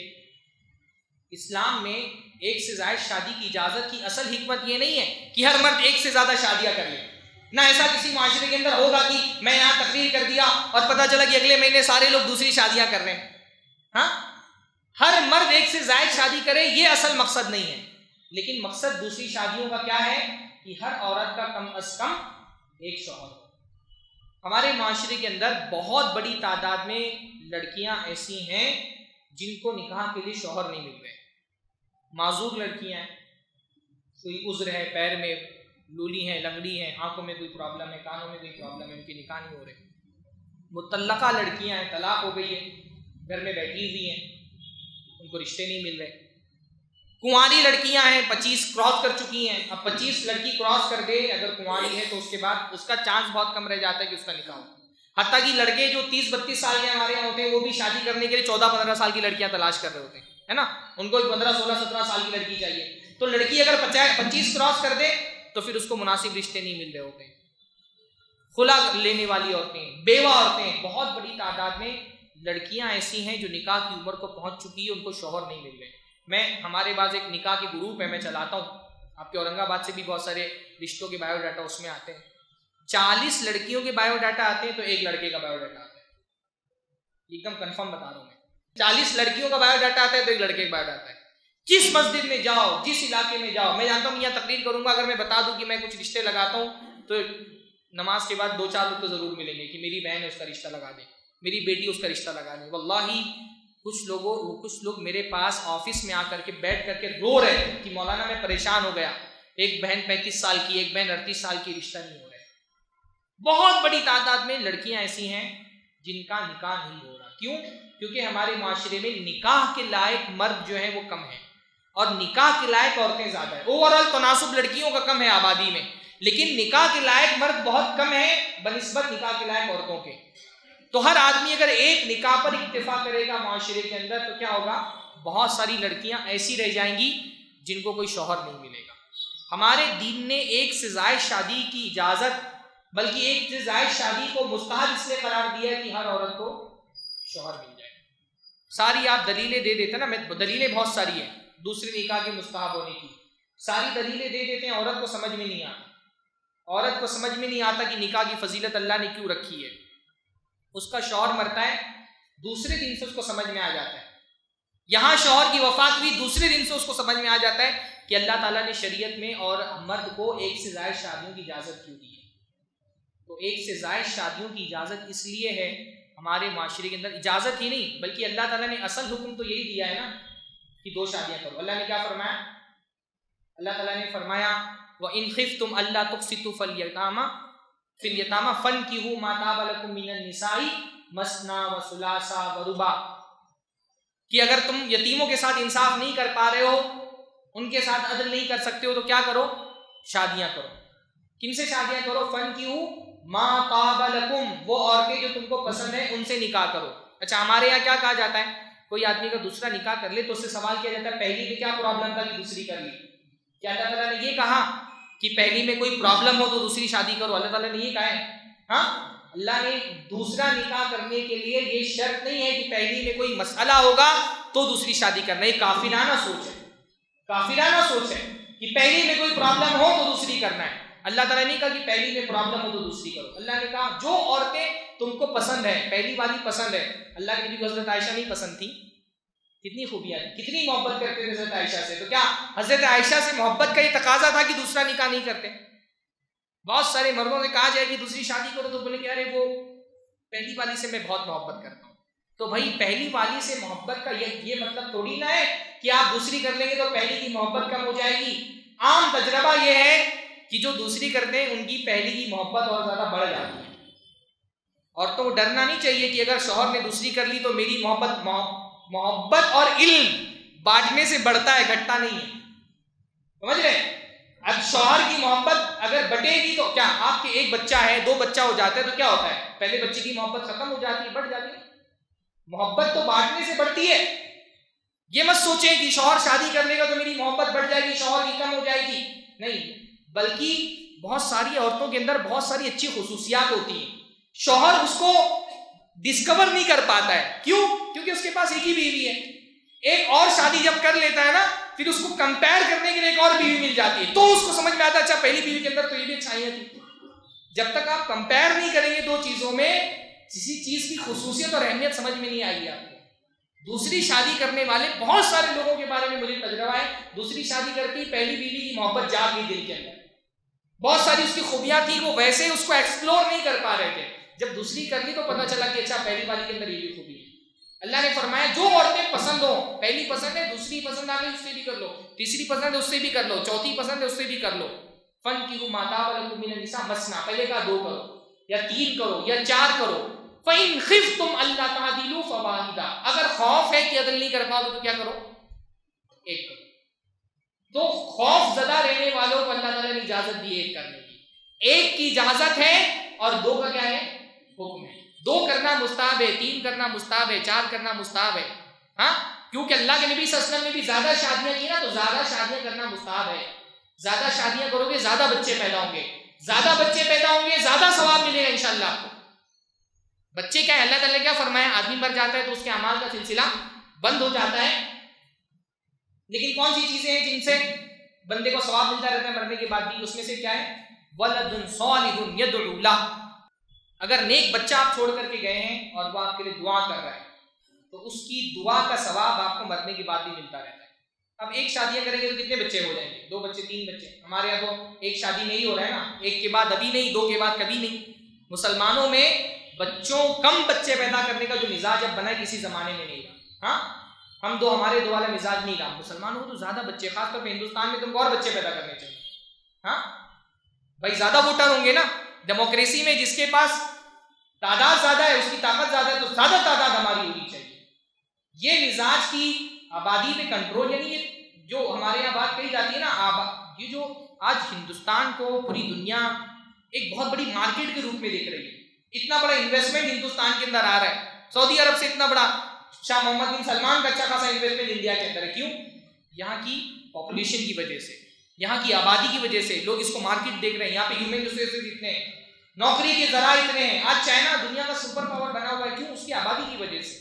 اسلام میں ایک سے زائد شادی کی اجازت کی اصل حکمت یہ نہیں ہے کہ ہر مرد ایک سے زیادہ شادیاں کر لے. نہ ایسا کسی معاشرے کے اندر ہوگا کہ میں یہاں تقریر کر دیا اور پتہ چلا کہ اگلے مہینے سارے لوگ دوسری شادیاں کر رہے ہیں. ہاں، ہر مرد ایک سے زائد شادی کرے یہ اصل مقصد نہیں ہے. لیکن مقصد دوسری شادیوں کا کیا ہے کہ ہر عورت کا کم از کم ایک شوہر ہو. ہمارے معاشرے کے اندر بہت بڑی تعداد میں لڑکیاں ایسی ہیں جن کو نکاح کے لیے شوہر نہیں مل رہے. معذور لڑکیاں ہیں، کوئی عذر ہے، پیر میں لولی ہیں، لنگڑی ہیں، آنکھوں میں کوئی پرابلم ہے، کانوں میں کوئی پرابلم ہے، ان کے نکاح نہیں ہو رہے. مطلقہ لڑکیاں ہیں، طلاق ہو گئی ہے، گھر میں بیٹھی ہوئی ہیں، ان کو رشتے نہیں مل رہے. کنواری لڑکیاں ہیں 25 کراس کر چکی ہیں، اب 25 لڑکی کراس کر دے اگر کنواری ہے تو اس کے بعد اس کا چانس بہت کم رہ جاتا ہے کہ اس کا نکاح ہو. حتیٰ کہ لڑکے جو 30-32 سال کے ہمارے یہاں ہوتے ہیں وہ بھی شادی کرنے کے لیے 14-15 سال کی لڑکیاں تلاش کر رہے ہوتے ہیں، ہے نا. ان کو 15-16-17 سال کی لڑکی چاہیے. تو لڑکی اگر 25 کراس کر دے تو پھر اس کو مناسب رشتے نہیں مل رہے ہوتے ہیں. خلا لینے والی عورتیں، بیوہ عورتیں، بہت بڑی تعداد میں لڑکیاں ایسی ہیں جو نکاح کی عمر کو پہنچ چکی ہے، ان کو شوہر نہیں مل رہے. میں ہمارے پاس ایک نکاح کے گروپ ہے، میں چلاتا ہوں، آپ کے اورنگ آباد سے بھی بہت سارے رشتوں کے بایو ڈاٹا اس میں آتے ہیں. 40 لڑکیوں کے بایو ڈاٹا آتے ہیں تو ایک لڑکے کا بایو ڈاٹا آتا ہے. ایک دم کنفرم بتا رہا ہوں میں. 40 لڑکیوں کا بایو ڈاٹا آتا ہے تو ایک لڑکے کا بایو ڈاٹا ہے. جس مسجد میں جاؤ، جس علاقے میں جاؤ، میں جانتا ہوں یہاں تقریر کروں گا، اگر میں بتا دوں کہ میں کچھ رشتے لگاتا ہوں تو نماز کے بعد 2-4 لوگ تو ضرور ملیں گے کہ میری بہن ہے اس کا رشتہ لگا دیں، میری بیٹی اس کا رشتہ لگا دیں. واللہ کچھ لوگ میرے پاس آفس میں آ کر کے بیٹھ کر کے رو رہے ہیں کہ مولانا میں پریشان ہو گیا، ایک بہن 35 سال کی، ایک بہن 38 سال کی، رشتہ نہیں ہو رہا ہے. بہت بڑی تعداد میں لڑکیاں ایسی ہیں جن کا نکاح نہیں ہو رہا. کیوں؟ کیونکہ ہمارے معاشرے میں نکاح کے لائق مرد جو ہیں وہ کم ہیں اور نکاح کے لائق عورتیں زیادہ ہیں. اوورآل تناسب لڑکیوں کا کم ہے آبادی میں، لیکن نکاح کے لائق مرد بہت کم ہیں بنسبت نکاح کے لائق عورتوں کے. تو ہر آدمی اگر ایک نکاح پر اکتفا کرے گا معاشرے کے اندر تو کیا ہوگا؟ بہت ساری لڑکیاں ایسی رہ جائیں گی جن کو کوئی شوہر نہیں ملے گا. ہمارے دین نے ایک سے زائد شادی کی اجازت، بلکہ ایک سے زائد شادی کو مستحب اس لیے قرار دیا ہے کہ ہر عورت کو شوہر مل جائے. ساری آپ دلیلیں دے دیتے نا، میں دلیلیں بہت ساری ہیں دوسرے نکاح کے مستحب ہونے کی، ساری دلیلیں دے دیتے ہیں، عورت کو سمجھ میں نہیں آتا. عورت کو سمجھ میں نہیں آتا کہ نکاح کی فضیلت اللہ نے کیوں رکھی ہے. اس کا شوہر مرتا ہے، دوسرے دن سے اس کو سمجھ میں آ جاتا ہے. یہاں شوہر کی وفات ہوئی، دوسرے دن سے اس کو سمجھ میں آ جاتا ہے کہ اللہ تعالیٰ نے شریعت میں اور مرد کو ایک سے زائد شادیوں کی اجازت کیوں دی ہے. تو ایک سے زائد شادیوں کی اجازت اس لیے ہے ہمارے معاشرے کے اندر، اجازت ہی نہیں بلکہ اللہ تعالیٰ نے اصل حکم تو یہی دیا ہے نا کہ 2 شادیاں کرو. اللہ نے کیا فرمایا؟ اللہ تعالیٰ نے فرمایا وَإِنْ خِفْتُمْ أَلَّا تُقْسِطُوا فِي الْيَتَامَى فَانكِحُوا مَا طَابَ لَكُم مِّنَ النِّسَاءِ مَثْنَىٰ وَثُلَاثَ وَرُبَاعَ، کہ اگر تم یتیموں کے ساتھ انصاف نہیں کر پا رہے ہو، ان کے ساتھ عدل نہیں کر سکتے ہو تو کیا کرو؟ شادیاں کرو. کن سے شادیاں کرو؟ فَانكِحُوا مَا طَابَ لَكُم، وہ عورتیں جو تم کو پسند ہیں ان سے نکاح کرو. اچھا ہمارے یہاں کیا کہا جاتا ہے؟ کوئی آدمی کا دوسرا نکاح کر لے تو اس سے سوال کیا جاتا ہے پہلی میں کیا پرابلم تھا کہ دوسری کر لی؟ کیا اللہ تعالیٰ نے یہ کہا کہ پہلی میں کوئی پرابلم ہو تو دوسری شادی کرو؟ اللہ تعالیٰ نے یہ کہا ہے؟ ہاں، اللہ نے دوسرا نکاح کرنے کے لیے یہ شرط نہیں ہے کہ پہلی میں کوئی مسئلہ ہوگا تو دوسری شادی کرنا. یہ کافرانہ سوچ ہے، کافرانہ سوچ ہے کہ پہلی میں کوئی پرابلم ہو تو دوسری کرنا ہے. اللہ تعالیٰ نے کہا کہ پہلی میں پرابلم ہو تو دوسری کرو. اللہ نے کہا جو عورتیں تم کو پسند ہے، پہلی والی پسند ہے. اللہ کے نبی کو حضرت عائشہ نہیں پسند تھی، کتنی خوبیاں تھی، کتنی محبت کرتے تھے حضرت عائشہ سے. تو کیا حضرت عائشہ سے محبت کا یہ تقاضا تھا کہ دوسرا نکاح نہیں کرتے؟ بہت سارے مردوں سے کہا جائے کہ دوسری شادی کرو تو بولے کہ ارے وہ پہلی والی سے میں بہت محبت کرتا ہوں. تو بھائی پہلی والی سے محبت کا یہ مطلب تھوڑی نہ ہے کہ آپ دوسری کر لیں گے تو پہلی کی محبت کم ہو جائے گی. عام تجربہ یہ ہے کہ جو دوسری کرتے ہیں ان کی پہلی کی محبت اور زیادہ بڑھ جاتی ہے. عورتوں کو ڈرنا نہیں چاہیے کہ اگر شوہر نے دوسری کر لی تو میری محبت اور علم بانٹنے سے بڑھتا ہے، گھٹتا نہیں ہے. سمجھ رہے ہیں؟ اب شوہر کی محبت اگر بٹے گی تو کیا آپ کے ایک بچہ ہے، 2 بچہ ہو جاتا ہے تو کیا ہوتا ہے؟ پہلے بچے کی محبت ختم ہو جاتی ہے، بڑھ جاتی ہے. محبت تو بانٹنے سے بڑھتی ہے. یہ مت سوچیں کہ شوہر شادی کر لے گا تو میری محبت بڑھ جائے گی، شوہر کی کم ہو جائے گی. نہیں، بلکہ بہت ساری عورتوں کے اندر بہت ساری اچھی خصوصیات ہوتی ہیں، شوہر اس کو ڈسکور نہیں کر پاتا ہے. کیوں؟ کیونکہ اس کے پاس ایک ہی بیوی ہے. ایک اور شادی جب کر لیتا ہے نا پھر اس کو کمپیئر کرنے کے لیے ایک اور بیوی مل جاتی ہے تو اس کو سمجھ میں آتا ہے اچھا پہلی بیوی کے اندر تو یہ بھی اچھائیاں تھی. جب تک آپ کمپیئر نہیں کریں گے 2 چیزوں میں، کسی چیز کی خصوصیت اور اہمیت سمجھ میں نہیں آئے گی آپ کو. دوسری شادی کرنے والے بہت سارے لوگوں کے بارے میں مجھے تجربہ ہے، دوسری شادی کرتی پہلی بیوی کی محبت جاگ گئی دل کے اندر، بہت ساری اس کی خوبیاں تھی، وہ ویسے اس کو ایکسپلور نہیں کر پا رہے تھے. جب دوسری کر لی تو پتہ چلا کہ اچھا پہلی والی کے اندر یہ بھی خوبی ہے. اللہ نے فرمایا جو عورتیں پسند ہوں، پہلی پسند ہے، دوسری پسند آ گئی اس سے بھی کر لو، تیسری پسند ہے اس سے بھی کر لو، چوتھی پسند ہے اس سے بھی کر لو. فَانكِحُوا مَا طَابَ لَكُم مِّنَ النِّسَاءِ مَثْنَىٰ، پہلے کا 2 کرو یا 3 کرو یا 4 کرو. فَإِنْ خِفْتُمْ أَلَّا تَعْدِلُوا فَوَاحِدَةً، اگر خوف ہے کہ عدل نہیں کر پاؤ تو کیا کرو؟ 1 کرو. تو خوف زدہ رہنے والوں کو اللہ تعالیٰ نے اجازت دی ایک کرنے کی، ایک کی اجازت ہے اور دو کا کیا ہے؟ حکم ہے۔ دو کرنا مستحب ہے، تین کرنا مستحب ہے، چار کرنا مستحب ہے، ہاں، کیونکہ اللہ کے نبی صلی اللہ علیہ وسلم نے بھی زیادہ شادیاں کی نا، تو زیادہ شادیاں کرنا مستحب ہے۔ زیادہ شادیاں کرو گے زیادہ بچے پیدا ہوں گے، زیادہ بچے پیدا ہوں گے زیادہ ثواب ملے گا انشاءاللہ آپ کو۔ بچے کیا ہے، اللہ تعالیٰ نے کیا فرمایا، آدمی مر جاتا ہے تو اس کے اعمال کا سلسلہ بند ہو جاتا ہے، لیکن کون سی چیزیں ہیں جن سے بندے کو ثواب ملتا رہتا ہے مرنے کے بعد بھی؟ اس میں سے کیا ہے؟ ولد صالح یدعو لہ، اگر نیک بچہ آپ چھوڑ کر کے گئے ہیں اور وہ آپ کے لیے دعا کر رہا ہے تو اس کی دعا کا ثواب آپ کو مرنے کے بعد بھی ملتا رہتا ہے۔ اب ایک شادیاں کریں گے تو کتنے بچے ہو جائیں گے؟ 2 بچے 3 بچے۔ ہمارے یہاں تو ایک شادی نہیں ہو رہا ہے نا، ایک کے بعد ابھی نہیں، 2 کے بعد کبھی نہیں۔ مسلمانوں میں بچوں کم بچے پیدا کرنے کا جو مزاج اب بنا ہے کسی زمانے میں نہیں رہا۔ ہاں، ہمارے دو والا مزاج نہیں رہا۔ مسلمانوں کو تو زیادہ بچے، خاص طور پہ ہندوستان میں تم کو اور بچے پیدا کرنے چاہیے۔ ہاں بھائی، زیادہ ووٹر ہوں گے نا ڈیموکریسی میں، جس کے پاس تعداد زیادہ ہے، اس کی طاقت زیادہ ہے، تو زیادہ تعداد ہماری ہونی چاہیے۔ یہ مزاج کی آبادی پہ کنٹرول، یعنی یہ جو ہمارے یہاں بات کہی جاتی ہے نا، یہ جو آج ہندوستان کو پوری دنیا ایک بہت بڑی مارکیٹ کے روپ میں دیکھ رہی ہے، اتنا بڑا انویسٹمنٹ ہندوستان کے اندر آ رہا ہے، سعودی عرب سے اتنا بڑا، شاہ محمد بن سلمان کا اچھا خاصا انویسٹمنٹ انڈیا کے اندر ہے۔ کیوں؟ یہاں کی پاپولیشن کی وجہ سے، یہاں کی آبادی کی وجہ سے لوگ اس کو مارکیٹ دیکھ رہے ہیں، یہاں پہ ہیومن ریسورسز اتنے ہیں، نوکری کے ذرائع اتنے ہیں۔ آج چائنا دنیا کا سپر پاور بنا ہوا ہے، کیوں؟ اس کی آبادی کی وجہ سے۔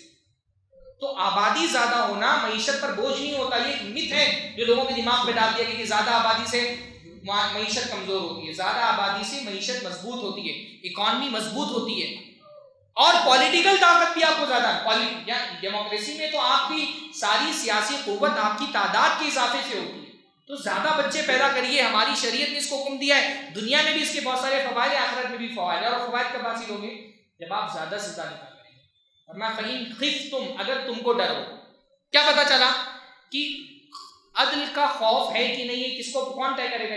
تو آبادی زیادہ ہونا معیشت پر بوجھ نہیں ہوتا، یہ ایک مت ہے جو لوگوں کے دماغ میں ڈال دیا کہ زیادہ آبادی سے معیشت کمزور ہوتی ہے۔ زیادہ آبادی سے معیشت مضبوط ہوتی ہے، اکانومی مضبوط ہوتی ہے، اور پولیٹیکل طاقت بھی آپ کو زیادہ ہے۔ ڈیموکریسی میں تو آپ کی ساری سیاسی قوت آپ کی تعداد کے اضافے سے ہوتی ہے، تو زیادہ بچے پیدا کریے، ہماری شریعت نے اس کو حکم دیا ہے۔ دنیا میں بھی اس کے بہت سارے فوائد ہیں، آخرت میں بھی فوائد ہیں، اور فوائد کب حاصل ہوں گے؟ جب آپ زیادہ سے زیادہ نکال کریں گے۔ اور میں فَإِنْ خِفْتُمْ، اگر تم کو ڈر ہو، کیا پتا چلا کہ عدل کا خوف ہے کہ نہیں ہے؟ کس کو، کون طے کرے گا؟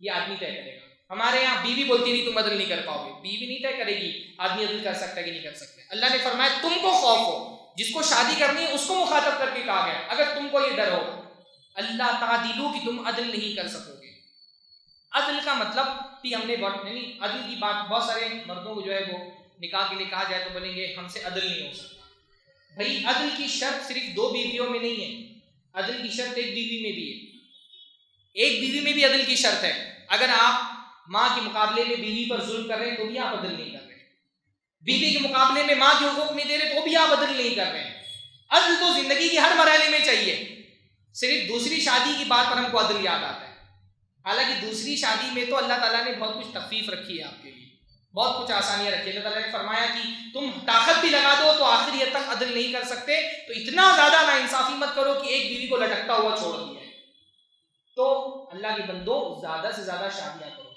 یہ آدمی طے کرے گا۔ ہمارے یہاں بیوی بولتی نہیں تم عدل نہیں کر پاؤ گے، بیوی نہیں طے کرے گی آدمی عدل کر سکتا ہے کہ نہیں کر سکتا۔ اللہ نے فرمایا تم کو خوف ہو، جس کو شادی کرنی ہے اس کو مخاطب کر کے کہا گیا، اگر تم کو یہ ڈر ہو اللہ تعدیلو کہ تم عدل نہیں کر سکو گے۔ عدل کا مطلب بھی ہم نے عدل کی بات بہت سارے مردوں کو جو ہے وہ نکاح کے لیے کہا جائے تو بولیں گے ہم سے عدل نہیں ہو سکتا۔ بھائی عدل کی شرط صرف 2 بیویوں میں نہیں ہے، عدل کی شرط 1 بیوی میں بھی ہے، 1 بیوی میں بھی عدل کی شرط ہے۔ اگر آپ ماں کے مقابلے میں بیوی پر ظلم کر رہے ہیں تو بھی آپ عدل نہیں کر رہے، بیوی کے مقابلے میں ماں کے حقوق نہیں دے رہے تو بھی آپ عدل نہیں کر رہے ہیں۔ عدل تو زندگی کی ہر مرحلے میں چاہیے، صرف دوسری شادی کی بات پر ہم کو عدل یاد آتا ہے۔ حالانکہ دوسری شادی میں تو اللہ تعالیٰ نے بہت کچھ تخفیف رکھی ہے آپ کے لیے، بہت کچھ آسانیاں رکھی ہے۔ اللہ تعالیٰ نے فرمایا کہ تم طاقت بھی لگا دو تو آخری حد تک عدل نہیں کر سکتے، تو اتنا زیادہ ناانصافی مت کرو کہ ایک بیوی کو لٹکتا ہوا چھوڑ دیا ہے۔ تو اللہ کے بندوں زیادہ سے زیادہ شادیاں کرو،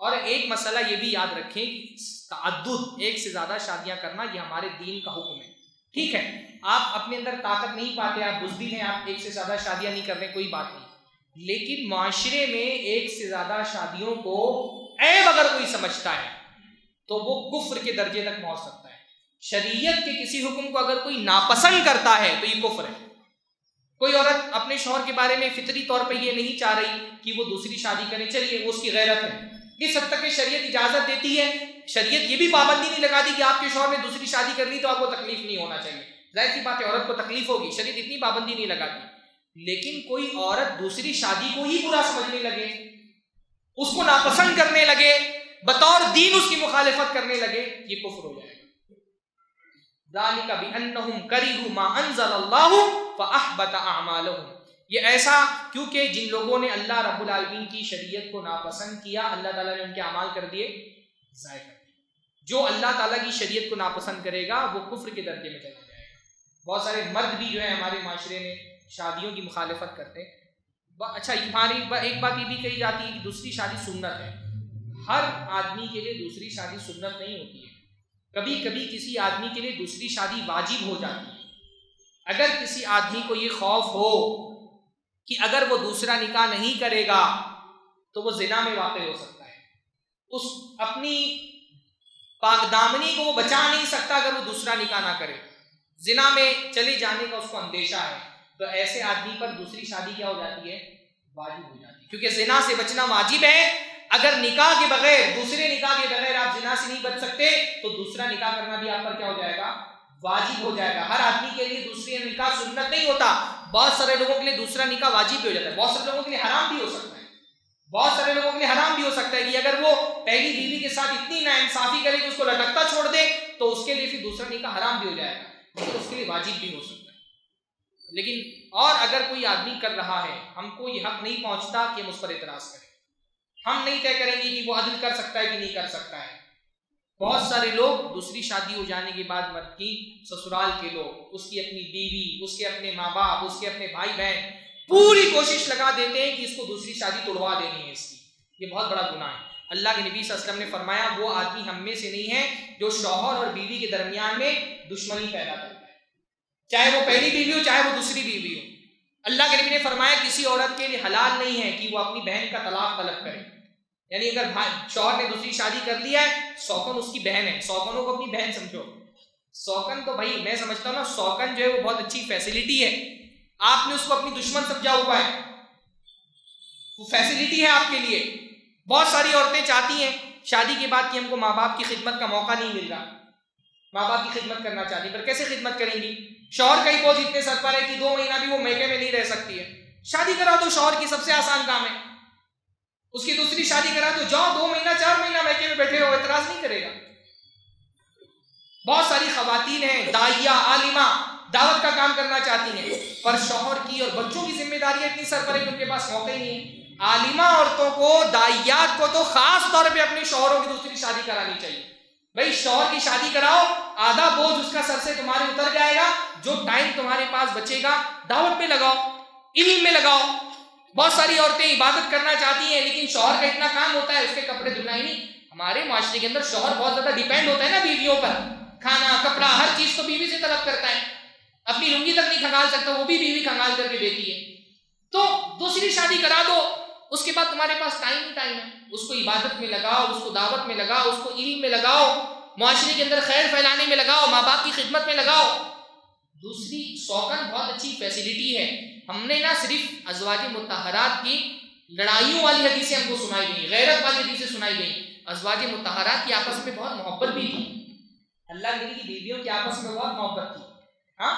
اور ایک مسئلہ یہ بھی یاد رکھیں کہ تعدد، ایک سے زیادہ شادیاں کرنا یہ ہمارے دین کا حکم ہے۔ ٹھیک ہے، آپ اپنے اندر طاقت نہیں پاتے، آپ بزدل ہیں، آپ ایک سے زیادہ شادیاں نہیں کر رہے، کوئی بات نہیں، لیکن معاشرے میں ایک سے زیادہ شادیوں کو عیب اگر کوئی سمجھتا ہے تو وہ کفر کے درجے تک پہنچ سکتا ہے۔ شریعت کے کسی حکم کو اگر کوئی ناپسند کرتا ہے تو یہ کفر ہے۔ کوئی عورت اپنے شوہر کے بارے میں فطری طور پہ یہ نہیں چاہ رہی کہ وہ دوسری شادی کرے، چلیے وہ اس کی غیرت ہے، اس حد تک کہ شریعت اجازت دیتی ہے، شریعت یہ بھی پابندی نہیں لگا دی کہ آپ کے شوہر نے دوسری شادی کر لی تو آپ کو تکلیف نہیں ہونا چاہیے، ظاہر سی بات ہے عورت کو تکلیف ہوگی، شریعت اتنی پابندی نہیں لگاتی۔ لیکن کوئی عورت دوسری شادی کو ہی برا سمجھنے لگے، اس کو ناپسند کرنے لگے، بطور دین اس کی مخالفت کرنے لگے، یہ کفر ہو جائے گا۔ ذالک بانہم کرہوا ما انزل اللہ فاحبط اعمالہم، یہ ایسا کیونکہ جن لوگوں نے اللہ رب العالمین کی شریعت کو ناپسند کیا، اللہ تعالیٰ نے ان کے اعمال کر دیے ضائع کر دیے۔ جو اللہ تعالیٰ کی شریعت کو ناپسند کرے گا وہ کفر کے درجے میں چلا جائے گا۔ بہت سارے مرد بھی جو ہے ہمارے معاشرے میں شادیوں کی مخالفت کرتے ہیں۔ اچھا، ہماری ایک بات یہ بھی کہی جاتی ہے کہ دوسری شادی سنت ہے۔ ہر آدمی کے لیے دوسری شادی سنت نہیں ہوتی ہے، کبھی کبھی کسی آدمی کے لیے دوسری شادی واجب ہو جاتی ہے۔ اگر کسی آدمی کو یہ خوف ہو کہ اگر وہ دوسرا نکاح نہیں کرے گا تو وہ زنا میں واقع ہو سکتا ہے، اس اپنی پاک دامنی کو وہ بچا نہیں سکتا اگر وہ دوسرا نکاح نہ کرے، زنا میں چلے جانے کا اس کو اندیشہ ہے، تو ایسے آدمی پر دوسری شادی کیا ہو جاتی ہے؟ واجب ہو جاتی ہے، کیونکہ زنا سے بچنا واجب ہے۔ اگر نکاح کے بغیر، دوسرے نکاح کے بغیر آپ زنا سے نہیں بچ سکتے تو دوسرا نکاح کرنا بھی آپ پر کیا ہو جائے گا؟ واجب ہو جائے گا۔ ہر آدمی کے لیے دوسری نکاح سنت نہیں ہوتا، بہت سارے لوگوں کے لیے دوسرا نکاح واجب بھی ہو جاتا ہے، بہت سارے لوگوں کے لیے حرام بھی ہو سکتا ہے، بہت سارے لوگوں کے لیے حرام بھی ہو سکتا ہے کہ اگر وہ پہلی بیوی کے ساتھ اتنی ناانصافی کرے کہ اس کو لٹکتا چھوڑ دے تو اس کے لیے پھر دوسرا نکاح حرام بھی ہو جائے گا، لیکن اس کے لیے واجب بھی ہو سکتا ہے۔ لیکن اور اگر کوئی آدمی کر رہا ہے، ہم کو یہ حق نہیں پہنچتا کہ ہم اس پر اعتراض کریں، ہم نہیں طے کریں گے کہ وہ عدل کر سکتا ہے کہ نہیں کر سکتا ہے۔ بہت سارے لوگ دوسری شادی ہو جانے کے بعد مرد کی سسرال کے لوگ، اس کی اپنی بیوی، اس کے اپنے ماں باپ، اس کے اپنے بھائی بہن پوری کوشش لگا دیتے ہیں کہ اس کو دوسری شادی توڑوا دینی ہے اس کی۔ یہ بہت بڑا گناہ ہے۔ اللہ کے نبی صلی اللہ علیہ وسلم نے فرمایا وہ آدمی ہم میں سے نہیں ہے جو شوہر اور بیوی کے درمیان میں دشمنی پیدا کرتا ہے، چاہے وہ پہلی بیوی ہو چاہے وہ دوسری بیوی ہو۔ اللہ کے نبی نے فرمایا کسی عورت کے لیے حلال نہیں ہے کہ وہ اپنی بہن کا طلاق طلب کرے، یعنی اگر شوہر نے دوسری شادی کر لیا ہے، سوکن اس کی بہن ہے، سوکنوں کو اپنی بہن سمجھو۔ سوکن تو بھائی میں سمجھتا ہوں نا، سوکن جو ہے وہ بہت اچھی فیسلٹی ہے، آپ نے اس کو اپنی دشمن سمجھا ہوا ہے، وہ فیسلٹی ہے آپ کے لیے۔ بہت ساری عورتیں چاہتی ہیں شادی کے بعد کہ ہم کو ماں باپ کی خدمت کا موقع نہیں مل رہا، ماں باپ کی خدمت کرنا چاہتی ہیں، پر کیسے خدمت کریں گی؟ شوہر کا ہی بوجھ اتنے سر پر ہے کہ 2 مہینہ بھی وہ میکے میں نہیں رہ سکتی ہے۔ شادی کرا دو، شوہر کی سب سے آسان کام ہے، اس کی دوسری شادی کرا تو جاؤ 2 مہینہ 4 مہینہ میکے میں بیٹھے ہو، اعتراض نہیں کرے گا۔ بہت ساری خواتین ہیں داعیہ عالمہ دعوت کا کام کرنا چاہتی ہیں، پر شوہر کی اور بچوں کی ذمہ داریاں اتنی سر پر ہے کہ ان کے پاس موقع ہی نہیں ہے۔ عالمہ عورتوں کو، داعیات کو تو خاص طور پہ اپنے شوہروں کی دوسری شادی کرانی چاہیے۔ بھائی شوہر کی شادی کراؤ، آدھا بوجھ اس کا سر سے تمہارے اتر جائے گا، جو ٹائم تمہارے پاس بچے گا دعوت میں لگاؤ، علم میں لگاؤ۔ بہت ساری عورتیں عبادت کرنا چاہتی ہیں لیکن شوہر کا اتنا کام ہوتا ہے اس کے کپڑے دھلنا ہی نہیں۔ ہمارے معاشرے کے اندر شوہر بہت زیادہ ڈیپینڈ ہوتا ہے نا بیویوں پر، کھانا کپڑا ہر چیز تو بیوی سے طلب کرتا ہے، اپنی لنگی تک نہیں کھنگال سکتا، وہ بھی بیوی کھنگال کر کے دیتی ہے۔ تو دوسری شادی کرا دو، اس کے بعد تمہارے پاس ٹائم ہی ٹائم ہے، اس کو عبادت میں لگاؤ، اس کو دعوت میں لگاؤ، اس کو علم میں لگاؤ، معاشرے کے اندر خیر پھیلانے میں لگاؤ، ماں باپ کی خدمت میں لگاؤ۔ دوسری سوکن بہت اچھی فیسلٹی ہے۔ ہم نے نہ صرف ازواج مطہرات کی لڑائیوں والی حدیثیں ہم کو سنائی گئی، غیرت والی حدیثیں سنائی گئی، ازواج مطہرات کی آپس میں بہت محبت بھی تھی، اللہ کے نبی کی بیویوں کی آپس میں بہت محبت تھی، ہاں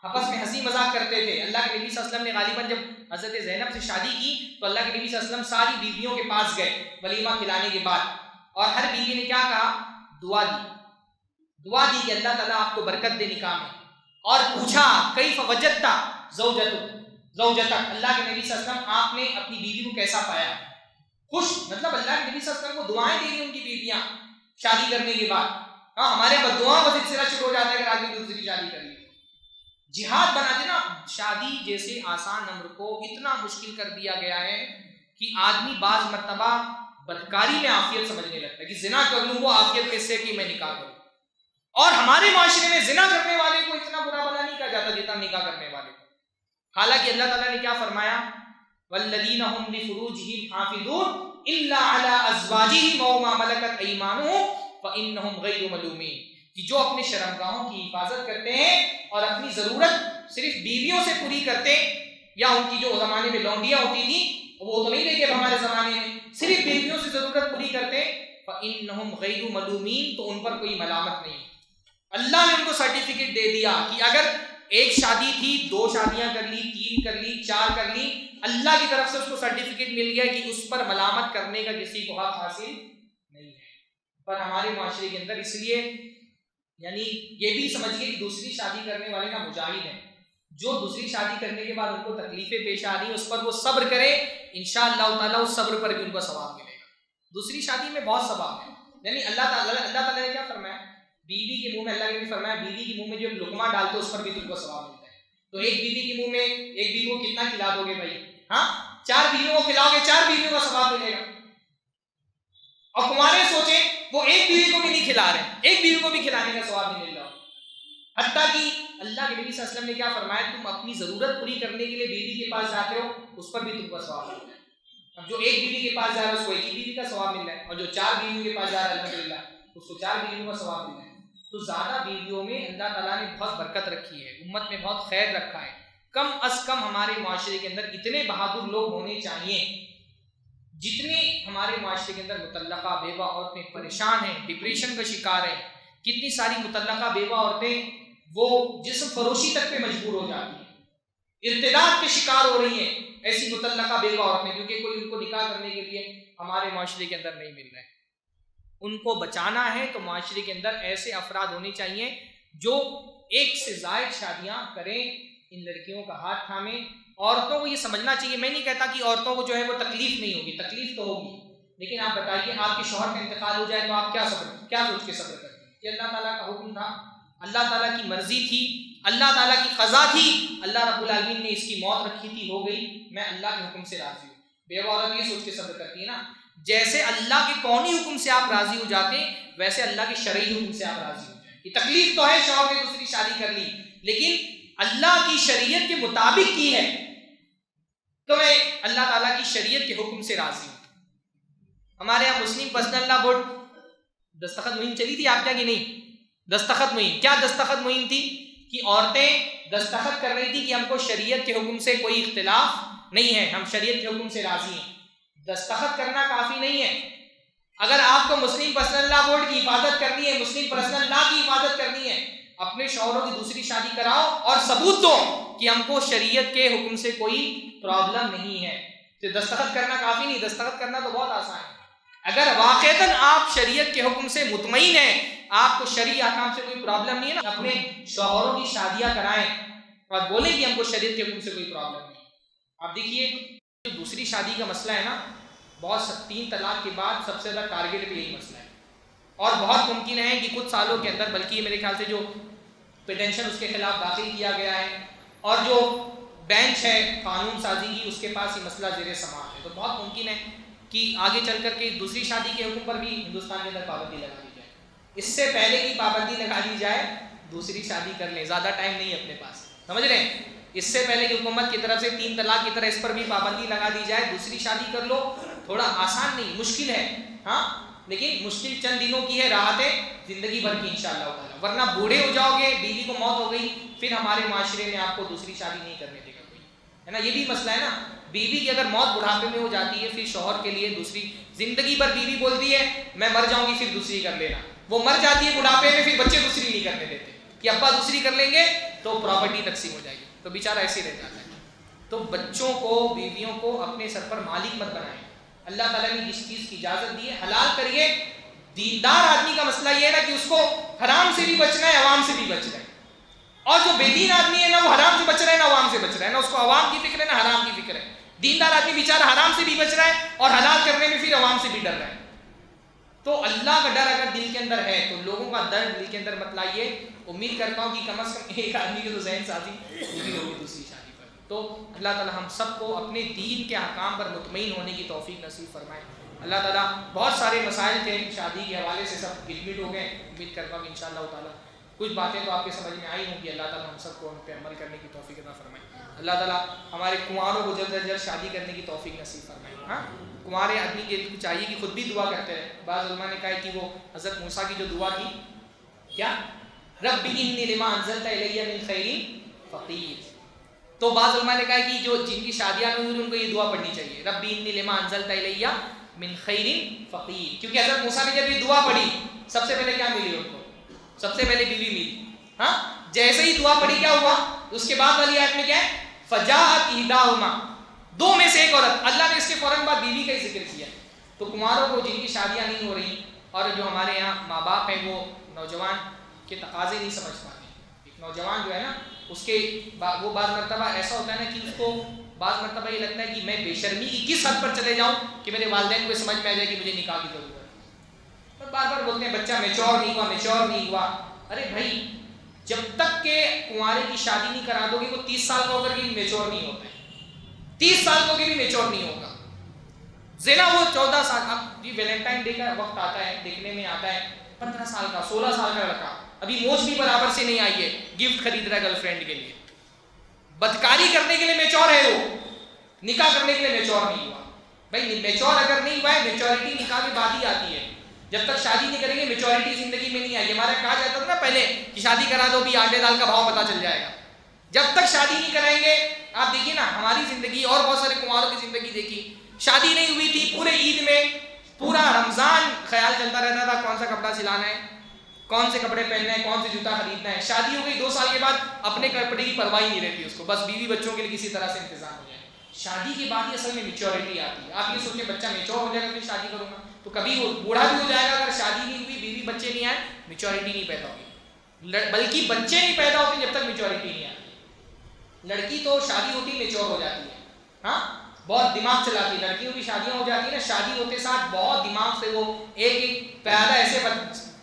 آپس میں ہنسی مذاق کرتے تھے۔ اللہ کے نبی صلی اللہ علیہ وسلم نے غالباً جب حضرت زینب سے شادی کی تو اللہ کے نبی صلی اللہ علیہ وسلم ساری بیویوں کے پاس گئے ولیمہ کھلانے کے بعد، اور ہر بیوی نے کیا کہا؟ دعا دی کہ اللہ تعالیٰ آپ کو برکت دے نکاح میں، اور پوچھا کیف وجدت زوجتک، اللہ کے نبی صلی اللہ علیہ وسلم آپ نے اپنی بیوی کو کیسا پایا؟ خوش، مطلب اللہ کے نبی صلی اللہ علیہ وسلم کو دعائیں دے رہی ان کی بیویاں شادی کرنے کے بعد۔ ہاں ہمارے بددعاؤں کا سلسلہ شروع ہو جاتا ہے اگر آدمی دوسری شادی کر لی۔ جہاد بناتے نا، شادی جیسے آسان امر کو اتنا مشکل کر دیا گیا ہے کہ آدمی بعض مرتبہ بدکاری میں عافیت سمجھنے لگتا ہے کہ زنا کر لوں وہ عافیت کس سے کہ میں نکاح کروں، اور ہمارے معاشرے میں زنا کرنے والے کو اتنا برا بلا نہیں کہا جاتا جتنا نکاح کرنے والے کو۔ حالانکہ اللہ تعالیٰ نے کیا فرمایا؟ والذین هم لفروجهم حافظون الا علی ازواجهم او ما ملکت ایمانهم فانهم غیر ملومین، کہ جو اپنے شرمگاہوں کی حفاظت کرتے ہیں اور اپنی ضرورت صرف بیویوں سے پوری کرتے، یا ان کی جو زمانے میں لونڈیاں ہوتی تھیں وہ تو نہیں دیکھے اب ہمارے زمانے میں، صرف بیویوں سے ضرورت پوری کرتے فانهم غیر ملومین، تو ان پر کوئی ملامت نہیں۔ اللہ نے ان کو سرٹیفکیٹ دے دیا کہ اگر ایک شادی تھی 2 شادیاں کر لی، 3 کر لی، 4 کر لی، اللہ کی طرف سے اس کو سرٹیفکیٹ مل گیا کہ اس پر ملامت کرنے کا کسی کو حق حاصل نہیں ہے۔ پر ہمارے معاشرے کے اندر اس لیے یعنی یہ بھی سمجھیے کہ دوسری شادی کرنے والے نا مجاہد ہیں، جو دوسری شادی کرنے کے بعد ان کو تکلیفیں پیش آ رہی ہیں اس پر وہ صبر کرے، انشاءاللہ تعالیٰ اس صبر پر بھی ان کو ثواب ملے گا۔ دوسری شادی میں بہت ثواب ہے، یعنی اللہ تعالیٰ نے کیا فرمایا؟ بیوی کے منہ میں، اللہ نے فرمایا بیوی کے منہ میں جو لقمہ ڈالتے اس پر بھی تم کو ثواب ملتا ہے۔ تو ایک بیوی کے منہ میں ایک بیوی کو کتنا کھلا دو گے بھائی؟ ہاں 4 بیویوں کو کھلاؤ گے 4 بیویوں کا ثواب ملے گا۔ اور کمارے سوچیں وہ ایک بیوی کو بھی نہیں کھلا رہے، ایک بیوی کو بھی کھلانے کا ثواب نہیں مل رہا، حتیٰ کہ اللہ کے نبی صلی اللہ علیہ وسلم نے کیا فرمایا؟ تم اپنی ضرورت پوری کرنے کے لیے بیوی کے پاس جاتے ہو اس پر بھی تم کو ثواب ملتا ہے۔ اب جو ایک بیوی کے پاس جا رہا ہے اس کو ایک ہی بیوی کا ثواب مل رہا ہے، اور جو 4 بیویوں کے پاس جا رہا ہے الحمدللہ اس کو 4 بیویوں کا ثواب مل رہا ہے۔ تو زیادہ بیویوں میں اللہ تعالیٰ نے بہت برکت رکھی ہے، امت میں بہت خیر رکھا ہے، کم از کم ہمارے معاشرے کے اندر اتنے بہادر لوگ ہونے چاہیے جتنے ہمارے معاشرے کے اندر مطلقہ بیوہ عورتیں پریشان ہیں، ڈپریشن کا شکار ہیں. کتنی ساری مطلقہ بیوہ عورتیں وہ جسم فروشی تک پہ مجبور ہو جاتی ہیں، ارتداد کے شکار ہو رہی ہیں ایسی مطلقہ بیوہ عورتیں، کیونکہ کوئی ان کو نکاح کرنے کے لیے ہمارے معاشرے کے اندر نہیں مل رہا ہے. ان کو بچانا ہے تو معاشرے کے اندر ایسے افراد ہونے چاہیے جو ایک سے زائد شادیاں کریں، ان لڑکیوں کا ہاتھ تھامیں. عورتوں کو یہ سمجھنا چاہیے، میں نہیں کہتا کہ عورتوں کو جو ہے وہ تکلیف نہیں ہوگی، تکلیف تو ہوگی، لیکن آپ بتائیے آپ کے شوہر کا انتقال ہو جائے تو آپ کیا سوچ کے صبر کرتے ہیں؟ یہ اللہ تعالیٰ کا حکم تھا، اللہ تعالیٰ کی مرضی تھی، اللہ تعالیٰ کی قضا تھی، اللہ رب العالمین نے اس کی موت رکھی تھی، ہو گئی، میں اللہ کے حکم سے راضی ہوں. بیوہ عورت یہ سوچ کے صبر کرتی ہے نا، جیسے اللہ کے کونی حکم سے آپ راضی ہو جاتے ہیں ویسے اللہ کے شرعی حکم سے آپ راضی ہو جائیں. یہ تکلیف تو ہے شوہر نے دوسری شادی کر لی، لیکن اللہ کی شریعت کے مطابق کی ہے تو میں اللہ تعالیٰ کی شریعت کے حکم سے راضی ہوں. ہمارے یہاں مسلم پرسنل لا بورڈ دستخط مہم چلی تھی آپ کیا کہ نہیں؟ دستخط مہم، کیا دستخط مہم تھی؟ کہ عورتیں دستخط کر رہی تھی کہ ہم کو شریعت کے حکم سے کوئی اختلاف نہیں ہے، ہم شریعت کے حکم سے راضی ہیں. دستخط کرنا کافی نہیں ہے. اگر آپ کو مسلم پرسنل لا بورڈ کی حفاظت کرنی ہے، مسلم پرسنل لا کی حفاظت کرنی ہے، اپنے شوہروں کی دوسری شادی کراؤ اور ثبوت دو کہ ہم کو شریعت کے حکم سے کوئی پرابلم نہیں ہے. تو دستخط کرنا کافی نہیں، دستخط کرنا تو بہت آسان ہے. اگر واقعتاً آپ شریعت کے حکم سے مطمئن ہیں، آپ کو شرعی احکام سے کوئی پرابلم نہیں ہے نا، اپنے شوہروں کی شادیاں کرائیں اور بولیں کہ ہم کو شریعت کے حکم سے کوئی پرابلم نہیں. آپ دیکھیے جو دوسری شادی کا مسئلہ ہے نا، بہت 3 طلاق کے بعد سب سے زیادہ ٹارگیٹ بھی یہی مسئلہ ہے، اور بہت ممکن ہے کہ کچھ سالوں کے اندر، بلکہ میرے خیال سے جو پٹینشن اس کے خلاف داخل کیا گیا ہے اور جو بینچ ہے قانون سازی کی اس کے پاس یہ مسئلہ زیر سماعت ہے، تو بہت ممکن ہے کہ آگے چل کر کے دوسری شادی کے حکم پر بھی ہندوستان کے اندر پابندی لگا دی جائے. اس سے پہلے کی پابندی لگا دی جائے دوسری شادی کر لیں، زیادہ ٹائم نہیں ہے اپنے پاس، سمجھ رہے ہیں؟ اس سے پہلے کی حکومت کی طرف سے 3 طلاق کی طرح اس پر بھی پابندی لگا دی جائے، دوسری شادی کر لو. تھوڑا آسان نہیں، مشکل ہے ہاں، لیکن مشکل چند دنوں کی ہے، راحت ہے زندگی بھر کی انشاءاللہ تعالی. ورنہ بوڑھے ہو جاؤ گے، بیوی کو موت ہو گئی، پھر ہمارے معاشرے میں آپ کو دوسری شادی نہیں کرنے دے گا کوئی، ہے نا. یہ بھی مسئلہ ہے نا، بیوی کی اگر موت بڑھاپے میں ہو جاتی ہے پھر شوہر کے لیے دوسری زندگی بھر بیوی بولتی ہے میں مر جاؤں گی پھر دوسری کر لینا، وہ مر جاتی ہے بڑھاپے میں، پھر بچے دوسری نہیں کرنے دیتے کہ ابا دوسری کر لیں گے تو پراپرٹی تقسیم ہو جائے گی، تو بیچارہ ایسے رہ جاتا ہے. تو بچوں کو، بیویوں کو اپنے سر پر مالک مت بنائیں. اللہ تعالیٰ نے جس چیز کی اجازت دی ہے حلال کریے. دیندار آدمی کا مسئلہ یہ ہے نا کہ اس کو حرام سے بھی بچنا ہے، عوام سے بھی بچنا ہے. اور جو بے دین آدمی ہے نا وہ حرام سے بچ رہا ہے، نہ عوام سے بچ رہا ہے، نہ اس کو عوام کی فکر ہے نہ حرام کی فکر ہے. دیندار آدمی بیچارہ حرام سے بھی بچ رہا ہے اور حلال کرنے میں پھر عوام سے بھی ڈر رہا ہے. تو اللہ کا ڈر اگر دل کے اندر ہے تو لوگوں کا ڈر دل کے اندر مت لائیے. امید کرتا ہوں کہ کم از کم ایک آدمی کے تو ذہن سازی ہوگی دوسری شادی پر. تو اللہ تعالی ہم سب کو اپنے دین کے احکام پر مطمئن ہونے کی توفیق نصیب فرمائے. اللہ تعالیٰ بہت سارے مسائل تھے شادی کے حوالے سے، سب گلمٹ ہو گئے. امید کرتا ہوں کہ انشاءاللہ تعالیٰ کچھ باتیں تو آپ کے سمجھ میں آئی ہوں گی. اللہ تعالیٰ ہم سب کو ان پہ عمل کرنے کی توفیق عطا فرمائے. اللہ تعالیٰ ہمارے کنواروں کو جلد از جلد شادی کرنے کی توفیق نصیب فرمائے. ہاں، کنوارے آدمی کے لیے چاہیے کہ خود بھی دعا کرتے رہے. بعض علماء نے کہا کہ وہ حضرت موسیٰ کی جو دعا تھی کیا، رب انی لما انزلت الی من خیر فقیر. تو بعض علماء نے کہا کہ جو جن کی شادیاں نہیں ہوئی ان کو یہ دعا پڑھنی چاہیے، رب انی لما انزلت الی من خیر فقیر. کیونکہ حضرت موسیٰ نے جب یہ دعا پڑھی سب سے پہلے کیا ملی ان کو؟ سب سے پہلے بیوی ملی. ہاں، جیسے ہی دعا پڑھی کیا ہوا؟ اس کے بعد والی آیت میں کیا ہے؟ فجاءت احداہما، 2 میں سے ایک عورت. اللہ نے اس کے فوراً بعد بیوی کا ہی ذکر کیا. تو کنواروں کو جن کی شادیاں نہیں ہو رہی اور جو ہمارے یہاں ماں باپ ہیں وہ نوجوان کے تقاضے نہیں سمجھ پاتے. ایک نوجوان جو ہے نا اس کے وہ بعض مرتبہ ایسا ہوتا ہے نا کہ اس کو بعض مرتبہ یہ لگتا ہے کہ میں بے شرمی کی کس حد پر چلے جاؤں کہ میرے والدین کو سمجھ میں آ جائے کہ مجھے نکاح کی ضرورت ہے. اور بار بار بولتے ہیں بچہ میچور نہیں ہوا. ارے بھائی، جب تک کہ کنوارے کی شادی نہیں کرا دو گے وہ 30 سال کا ہو کر بھی میچور نہیں ہوتا ہے. 30 سال کا ہو کے بھی میچور نہیں ہوگا. زنا وہ 14 سال، اب یہ ویلنٹائن ڈے کا وقت آتا ہے، دیکھنے میں آتا ہے 15 سال کا 16 سال کا لڑکا ابھی موج بھی برابر سے نہیں آئی ہے، گفٹ خرید رہا ہے گرل فرینڈ کے لیے. بدکاری کرنے کے لیے میچور ہے، وہ نکاح کرنے کے لیے میچور نہیں ہوا. بھائی میچور اگر نہیں ہوا ہے، میچورٹی نکاح کے بعد ہی آتی ہے. جب تک شادی نہیں کریں گے میچورٹی زندگی میں نہیں آئے گی. ہمارا کہا جاتا تھا نا پہلے کہ شادی کرا دو بھی آٹے دال کا بھاؤ پتہ چل جائے گا. جب تک شادی نہیں کرائیں گے، آپ دیکھیے نا ہماری زندگی اور بہت سارے کنواروں کی زندگی دیکھی، شادی نہیں ہوئی تھی، پورے عید میں پورا رمضان خیال چلتا رہتا تھا کون سا کپڑا سلانا ہے، کون سے کپڑے پہننے ہیں، کون سے جوتا خریدنا ہے. شادی ہو گئی 2 سال کے بعد اپنے کپڑے کی پرواہ نہیں رہتی اس کو، بس بیوی بچوں کے لیے کسی طرح سے انتظام ہو جائے. شادی کے بعد ہی اصل میں میچورٹی آتی ہے. آپ یہ سوچیں بچہ میچور ہو جائے گا پھر شادی کروں گا، تو کبھی وہ بوڑھا بھی ہو جائے گا اگر شادی نہیں ہوئی، بیوی بچے نہیں آئے، میچورٹی نہیں پیدا ہوگی. بلکہ بچے نہیں پیدا ہوتے جب تک میچورٹی نہیں آتی. لڑکی تو شادی ہوتی میچور ہو جاتی ہے، ہاں بہت دماغ چلاتی ہے. لڑکیوں کی شادیاں ہو جاتی ہیں نا، شادی ہوتے ساتھ بہت دماغ سے وہ ایک ایک پیادہ ایسے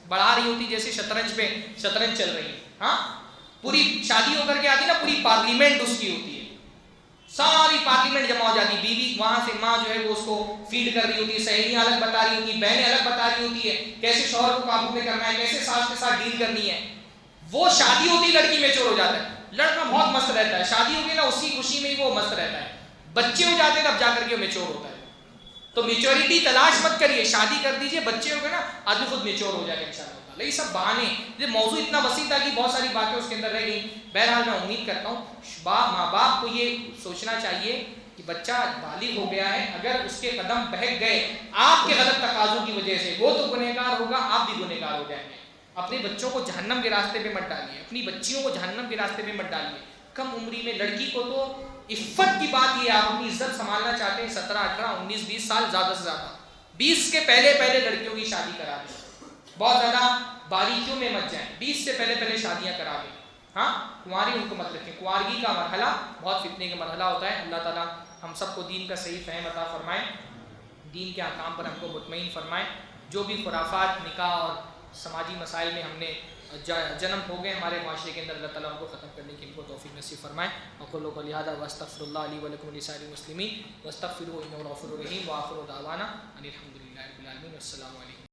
بڑھا رہی ہوتی جیسے شطرنج پہ شطرنج چل رہی ہے. ہاں پوری شادی ہو کر کے آتی نا، پوری پارلیمنٹ اس کی ہوتی ہے، ساری پارلیمنٹ جمع ہو جاتی. بیوی وہاں سے ماں جو ہے وہ اس کو فیڈ کر رہی ہوتی ہے، سہیلیاں الگ بتا رہی ہوتی ہیں، بہنیں الگ بتا رہی ہوتی ہے کیسے شوہر کو قابو میں کرنا ہے، کیسے ساس کے ساتھ ڈیل کرنی ہے. وہ شادی ہوتی لڑکی میچور ہو جاتا ہے. لڑکا بہت مست رہتا ہے، شادی ہو گئی نا اسی خوشی میں ہی وہ مست رہتا ہے. بچے ہو جاتے ہیں تب جا کر کے وہ میچور ہوتا ہے. تو میچورٹی تلاش مت کریے، شادی کر دیجئے، بچے ہو گئے نا آدمی خود میچور ہو جائے گا انشاءاللہ. یہ سب بہانے، یہ موضوع اتنا وسیع تھا کہ بہت ساری باتیں اس کے اندر رہ گئی. بہرحال میں امید کرتا ہوں ماں باپ کو یہ سوچنا چاہیے کہ بچہ بالغ ہو گیا ہے، اگر اس کے قدم بہک گئے آپ کے غلط تقاضوں کی وجہ سے، وہ تو گنہگار ہوگا، آپ بھی گنہگار ہو جائیں گے. اپنے بچوں کو جہنم کے راستے پہ مت ڈالیے، اپنی بچیوں کو جہنم کے راستے پہ مت ڈالیے. کم عمری میں لڑکی کو تو عفت کی بات یہ ہے، آپ اپنی عزت سنبھالنا چاہتے ہیں 17 18 19 20 سال، زیادہ سے زیادہ 20 کے پہلے لڑکیوں کی شادی کرا دیں. بہت زیادہ باریکیوں میں مت جائیں، 20 سے پہلے شادیاں کرا دیں. ہاں کنواری ان کو مت رکھیں. کنوارگی کا مرحلہ بہت فتنے کا مرحلہ ہوتا ہے. اللہ تعالیٰ ہم سب کو دین کا صحیح فہم عطا فرمائے، دین کے احکام پر ہم کو مطمئن فرمائے. جو بھی خرافات نکاح اور سماجی مسائل میں ہم نے جنم ہو گئے ہمارے معاشرے کے اندر، اللہ تعالیٰ ان کو ختم کرنے کی ان کو توفیق نصیب فرمائے. اقول قولی ھذا واستغفر اللہ لی ولکم ولسائر المسلمین واستغفروہ انہ غفور رحیم. وآخر دعوانا ان الحمد للہ رب العالمین. السلام علیکم.